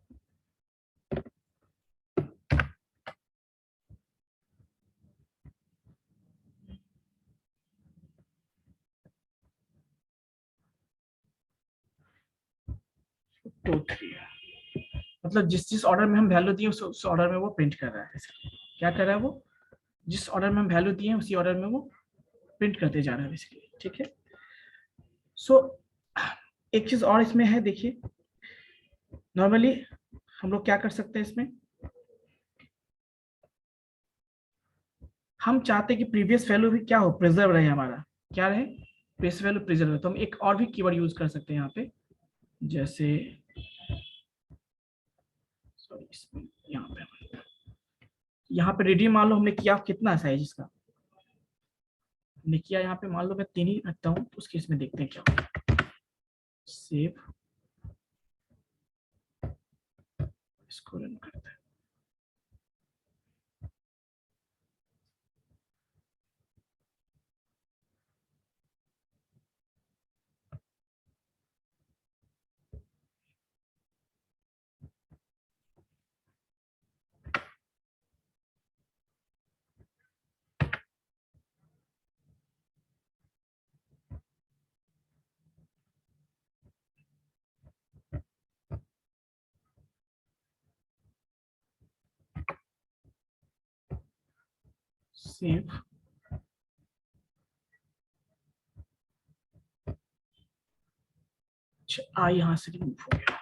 टू 3, मतलब जिस ऑर्डर में हम वैल्यू दिए उस ऑर्डर में वो प्रिंट कर रहा है। क्या कर रहा है वो, जिस ऑर्डर में हम वैल्यू दिए उसी ऑर्डर में वो प्रिंट करते जा रहा है बेसिकली, ठीक है। सो एक चीज और इसमें है, देखिए नॉर्मली हम लोग क्या कर सकते हैं इसमें, हम चाहते हैं कि प्रीवियस वैल्यू भी क्या हो, प्रिजर्व रहे हमारा, क्या रहे, प्रीवियस वैल्यू प्रिजर्व रहे। तो हम एक और भी कीवर्ड यूज कर सकते हैं यहाँ पे, जैसे सॉरी यहाँ पे रिडीम मान लो हमने किया, कितना साइज इसका हमने किया, यहाँ पे मान लो मैं 3 ही रखता हूँ, तो उस केस में देखते हैं क्या होगा। सेव, इसको रन करते हैं। सेव, अच्छा यहाँ से रिमूव हो गया,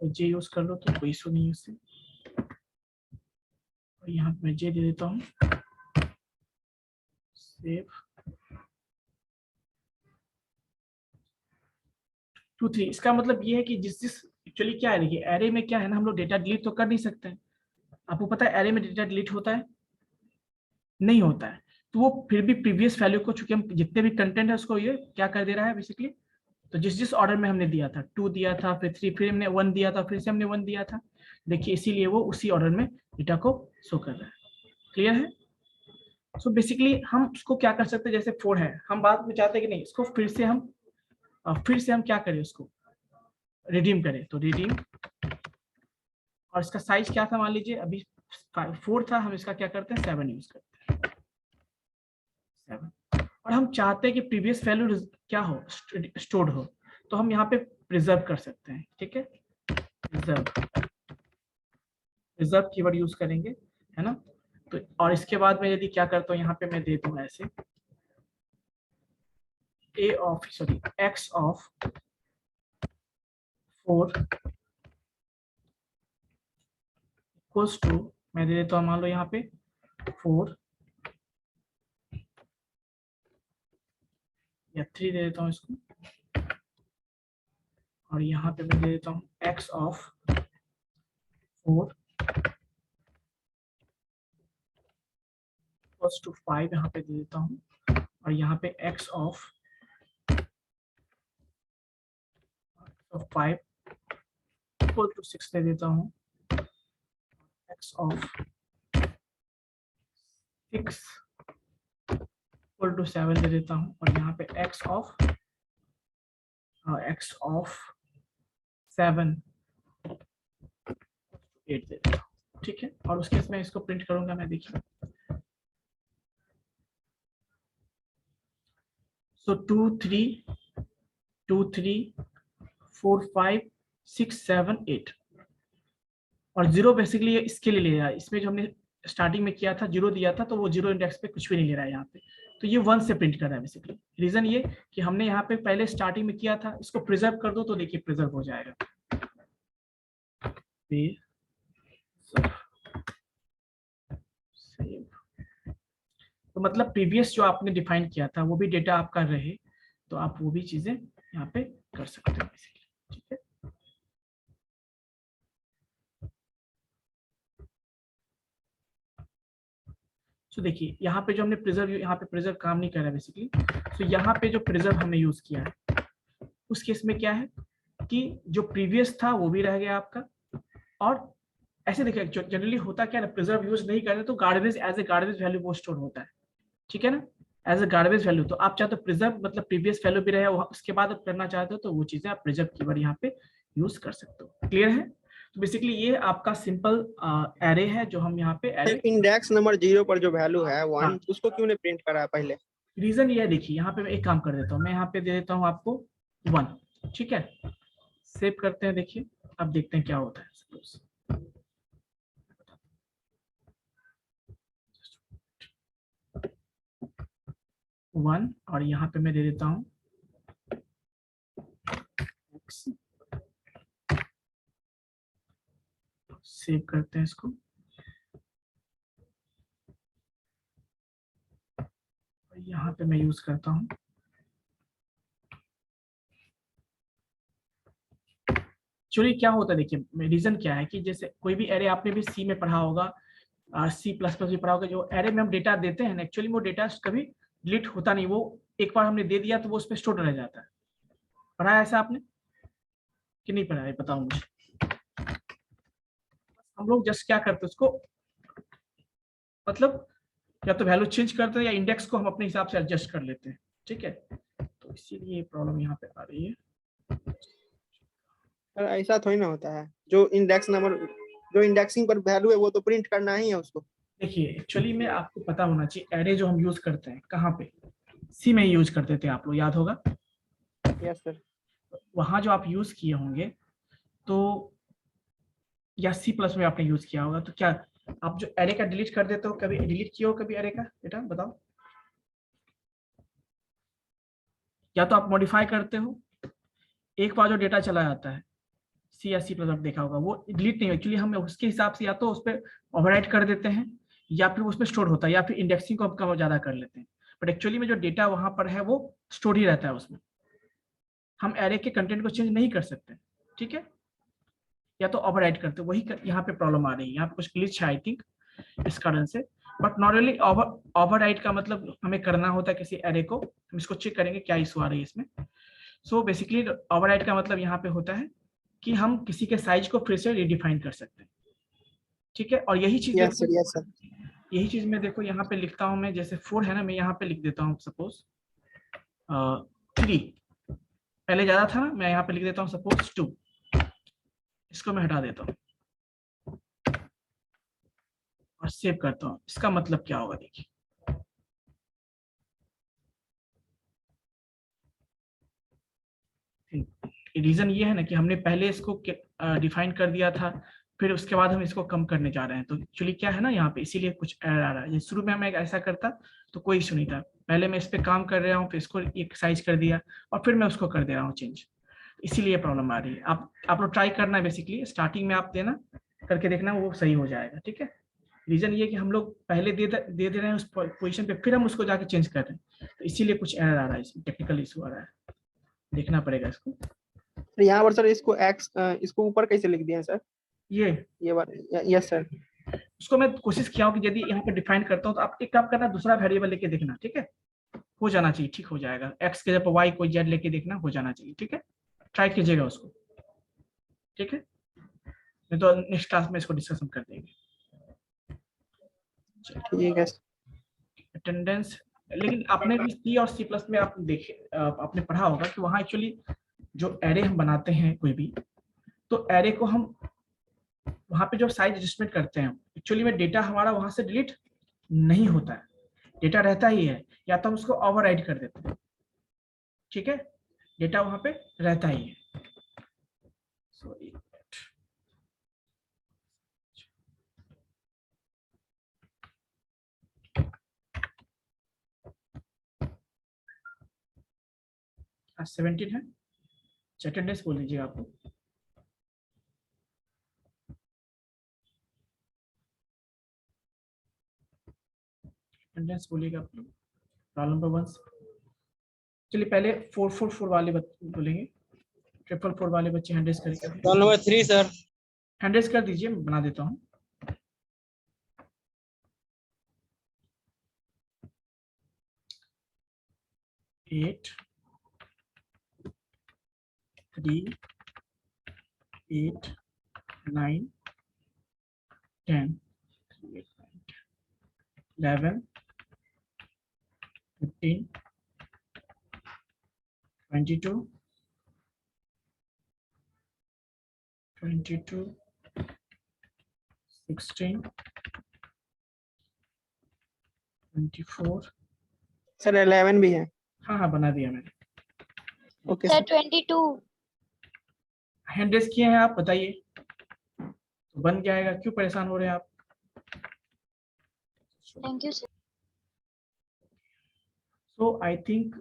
जे यूज कर लो तो कोई इशू नहीं है उससे। और यहाँ पे मैं जे दे देता हूँ, सेव, 2 3। इसका मतलब ये है कि जिस एक्चुअली क्या है, देखिए एरे में क्या है ना, हम लोग डेटा डिलीट तो कर नहीं सकते हैं। आपको पता है एरे में डेटा डिलीट होता है, नहीं होता है, तो वो फिर भी प्रीवियस वैल्यू को, चूंकि हम जितने भी कंटेंट है उसको ये क्या कर दे रहा है बेसिकली, तो जिस ऑर्डर में हमने दिया था 2 दिया था, फिर 3, फिर हमने 1 दिया था, फिर से हमने 1 दिया था, देखिए इसीलिए वो उसी ऑर्डर में डेटा को शो कर रहा है। क्लियर है। सो बेसिकली हम उसको क्या कर सकते हैं, जैसे 4 है, हम बात में चाहते हैं कि नहीं इसको फिर से हम क्या करें, उसको रिडीम करें, तो रिडीम, और इसका साइज क्या था, मान लीजिए अभी 4 था, हम इसका क्या करते हैं 7 यूज करते हैं, 7। और हम चाहते हैं कि प्रीवियस वैल्यू क्या हो, स्टोर्ड हो, तो हम यहाँ पे प्रिजर्व कर सकते हैं, ठीक है, रिजर्व कीवर्ड यूज करेंगे, है ना। तो और इसके बाद मैं यदि क्या करता हूँ, यहाँ पे मैं दे दूंगा ऐसे x ऑफ 4 इक्वल्स टू, मैं दे देता हूँ मान लो यहाँ पे 4 या 3 दे देता हूँ इसको, और यहाँ पे मैं दे देता हूँ x ऑफ 4 इक्वल्स टू 5 यहाँ पे दे देता हूँ, और यहाँ पे x ऑफ 5 इक्वल टू 6 दे देता हूँ, x ऑफ 6 इक्वल टू 7 दे देता हूँ, और यहाँ पे x ऑफ 7 8 दे देता हूँ। ठीक है, और उसके मैं इसको प्रिंट करूंगा, मैं देखिए। सो 2 3 2 3 4 5 6 7 8, और 0 बेसिकली इसके लिए ले रहा है। इसमें जो हमने स्टार्टिंग में किया था 0 दिया था, तो वो 0 इंडेक्स पे कुछ भी नहीं ले रहा है यहाँ पे, तो ये 1 से प्रिंट कर रहा है बेसिकली। रीजन ये कि हमने यहाँ पे पहले स्टार्टिंग में किया था, इसको प्रिजर्व कर दो तो देखिए प्रिजर्व हो जाएगा। तो मतलब प्रीवियस जो आपने डिफाइन किया था वो भी डेटा आपका रहे, तो आप वो भी चीजें यहाँ पे कर सकते हैं बेसिकली। ठीक है, तो देखिए यहाँ पे जो हमने प्रिजर्व, यहाँ पे प्रिजर्व काम नहीं कर रहा है बेसिकली। तो यहाँ पे जो प्रिजर्व हमने यूज किया है उस केस में क्या है कि जो प्रीवियस था वो भी रह गया आपका, और ऐसे देखिए जनरली होता क्या है, प्रिजर्व यूज नहीं करते तो garbage as a garbage value वो स्टोर होता है। ठीक है ना, एज ए गार्बेज वैल्यू। तो आप चाहते हो प्रिजर्व मतलब प्रीवियस वैल्यू भी रहे, उसके बाद आप करना चाहते हो तो वो चीजें आप प्रिजर्व कीवर्ड यहाँ पे यूज कर सकते हो। क्लियर है? तो बेसिकली ये आपका सिंपल एरे है जो हम यहाँ पे एरे। इंडेक्स नंबर 0 पर जो वैल्यू है 1, हाँ। उसको क्यों नहीं प्रिंट करा है पहले? रीजन ये है, देखिए यहाँ पे मैं एक काम कर देता हूँ, मैं यहाँ पे दे देता हूँ आपको 1। ठीक है, सेव करते हैं, देखिए अब देखते हैं क्या होता है। सपोज 1, और यहाँ पे मैं दे देता हूँ x। सेव करते हैं इसको, यहाँ पे मैं यूज करता हूँ एक्चुअली क्या होता है, देखिए रीजन क्या है कि जैसे कोई भी एरे आपने भी सी में पढ़ा होगा, C++ भी पढ़ा होगा, जो एरे में हम डेटा देते हैं एक्चुअली वो डेटा कभी डिलीट होता नहीं, वो एक बार हमने दे दिया तो वो उस पर स्टोर रह जाता है। पढ़ा है ऐसा आपने कि नहीं पढ़ा है, बताओ मुझे। हम लोग जस्ट क्या करते हैं उसको, मतलब या तो वैल्यू चेंज करते हैं या इंडेक्स को हम अपने हिसाब से एडजस्ट कर लेते हैं। ठीक है, तो इसीलिए प्रॉब्लम यहाँ पे आ रही है। सर ऐसा थोड़ी ना होता है, जो इंडेक्स नंबर, जो इंडेक्सिंग पर वैल्यू है वो तो प्रिंट करना ही है उसको। देखिए एक्चुअली में आपको पता होना चाहिए एरे जो हम यूज करते हैं कहाँ पे, सी में यूज करते थे, आप लोग याद होगा। Yes sir. वहां जो आप यूज किए होंगे तो, या C+ में आपने यूज किया होगा, तो क्या आप जो एरे का डिलीट कर देते हो, कभी डिलीट किया हो कभी एरे का बेटा, बताओ। या तो आप मॉडिफाई करते हो, एक बार जो डेटा चला जाता है C या C+ आप देखा होगा, वो डिलीट नहीं, एक्चुअली हम उसके हिसाब से या तो उस पर ओवरराइट कर देते हैं या फिर उसमें स्टोर होता है, या फिर इंडेक्सिंग को हम कम ज्यादा कर लेते हैं। बट एक्चुअली में जो डेटा वहां पर है वो स्टोर ही रहता है उसमें, हम एरे के कंटेंट को चेंज नहीं कर सकते। ठीक है, या तो ओवरराइट करते, वही यहाँ पे प्रॉब्लम आ रही है, यहाँ पे कुछ ग्लिच है आई थिंक इस कारण से। बट नॉर्मली ओवरराइट का मतलब हमें करना होता है किसी एरे को, हम इसको चेक करेंगे क्या इशू आ रही है इसमें। सो बेसिकली ओवरराइट का मतलब यहाँ पे होता है कि हम किसी के साइज को फिर से रिडिफाइन कर सकते हैं। ठीक है, और यही चीज यस सर। यही चीज मैं देखो यहाँ पे लिखता हूँ, मैं जैसे 4 है ना, मैं यहाँ पे लिख देता हूँ सपोज 3, पहले ज्यादा था ना, मैं यहाँ पे लिख देता हूँ सपोज 2, इसको मैं हटा देता हूँ और सेव करता हूँ। इसका मतलब क्या होगा देखिए, रीजन ये है ना कि हमने पहले इसको डिफाइन कर दिया था, फिर उसके बाद हम इसको कम करने जा रहे हैं, तो एक्चुअली क्या है ना यहाँ पे, इसीलिए कुछ एरर आ रहा है। शुरू में मैं ऐसा करता तो कोई इशू नहीं था, पहले मैं इस पे काम कर रहा हूँ, फिर इसको एक साइज कर दिया और फिर मैं उसको कर दे रहा हूँ चेंज, इसीलिए प्रॉब्लम आ रही है। आप लोग ट्राई करना है बेसिकली, स्टार्टिंग में आप देना करके देखना, वो सही हो जाएगा। ठीक है, रीजन ये कि हम लोग पहले दे रहे हैं उस पोजीशन पे, फिर हम उसको जाके चेंज कर रहे हैं, तो इसीलिए कुछ एरर आ रहा है, इसमें टेक्निकल इशू आ रहा है, देखना पड़ेगा इसको। तो यहाँ पर सर इसको एक्स इसको ऊपर कैसे लिख दिए हैं सर? ये बात यस सर। उसको मैं कोशिश किया हूँ कि यदि यहाँ पे डिफाइन करता हूँ तो आप एक काम करना, दूसरा वेरिएबल लेके देखना, ठीक है, हो जाना चाहिए, ठीक हो जाएगा। एक्स के जगह वाई कोई जेड लेके देखना, हो जाना चाहिए, ठीक है, ट्राई कीजिएगा उसको, ठीक है, नहीं तो नेक्स्ट क्लास में इसको डिस्कशन कर देंगे। ठीक है। अटेंडेंस, लेकिन आपने भी सी और सी प्लस में आप देखे, आपने पढ़ा होगा कि वहाँ एक्चुअली जो एरे हम बनाते हैं कोई भी, तो एरे को हम वहाँ पे जो साइज एडजस्टमेंट करते हैं, एक्चुअली में डेटा हमारा वहाँ से डिलीट नहीं होता है, डेटा रहता ही है, या तो हम उसको ओवरराइड कर देते हैं, ठीक है, डेटा वहाँ पे रहता ही है। सॉरी, आज 17 है, अटेंडेंस बोल दीजिए आपको। अटेंडेंस बोलिएगा आप लोग, रोल नंबर 1। चलिए पहले 444 वाले बोलेंगे, 444 वाले बच्चे हैंड रेज करके, roll number 3 sir. Hand raise कर दीजिए, मैं बना देता हूँ। एट 3 8 9 10 11 15 22 16 24। सर 11 भी है। हाँ हाँ बना दिया मैंने। Okay sir sir. 22। Hand raise किए हैं आप, बताइए, तो बन जाएगा, क्यों परेशान हो रहे हैं आप? Thank you sir. So I think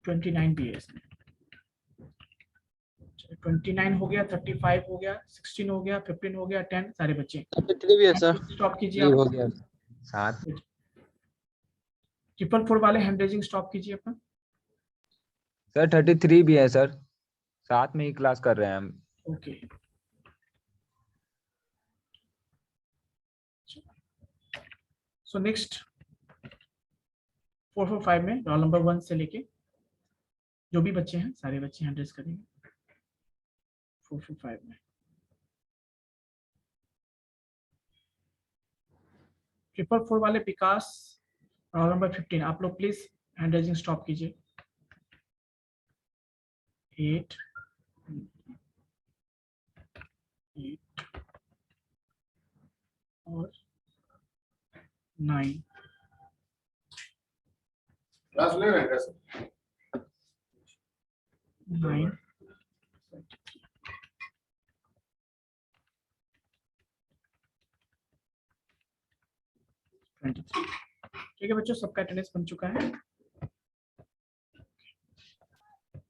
29 भी है इसमें। 29 हो गया, 35 हो गया, 16 हो गया, 15 हो गया, 10 सारे बच्चे। 33 भी है सर। स्टॉप कीजिए हो आप। गया 7। 444 वाले हैंड रेजिंग स्टॉप कीजिए अपना। सर 33 भी है सर, साथ में ही क्लास कर रहे हैं हम। ओके, सो नेक्स्ट 445 में रोल नंबर 1 से लेके जो भी बच्चे हैं सारे बच्चे हैंड रेज करेंगे 445 में। 444 वाले विकास, रोल नंबर 15, आप लोग प्लीज हैंड रेजिंग स्टॉप कीजिए। 8 और 9। क्लास ले रहे हैं कैसे? 9 23। ठीक है बच्चों, सबका अटेंडेंस बन चुका है।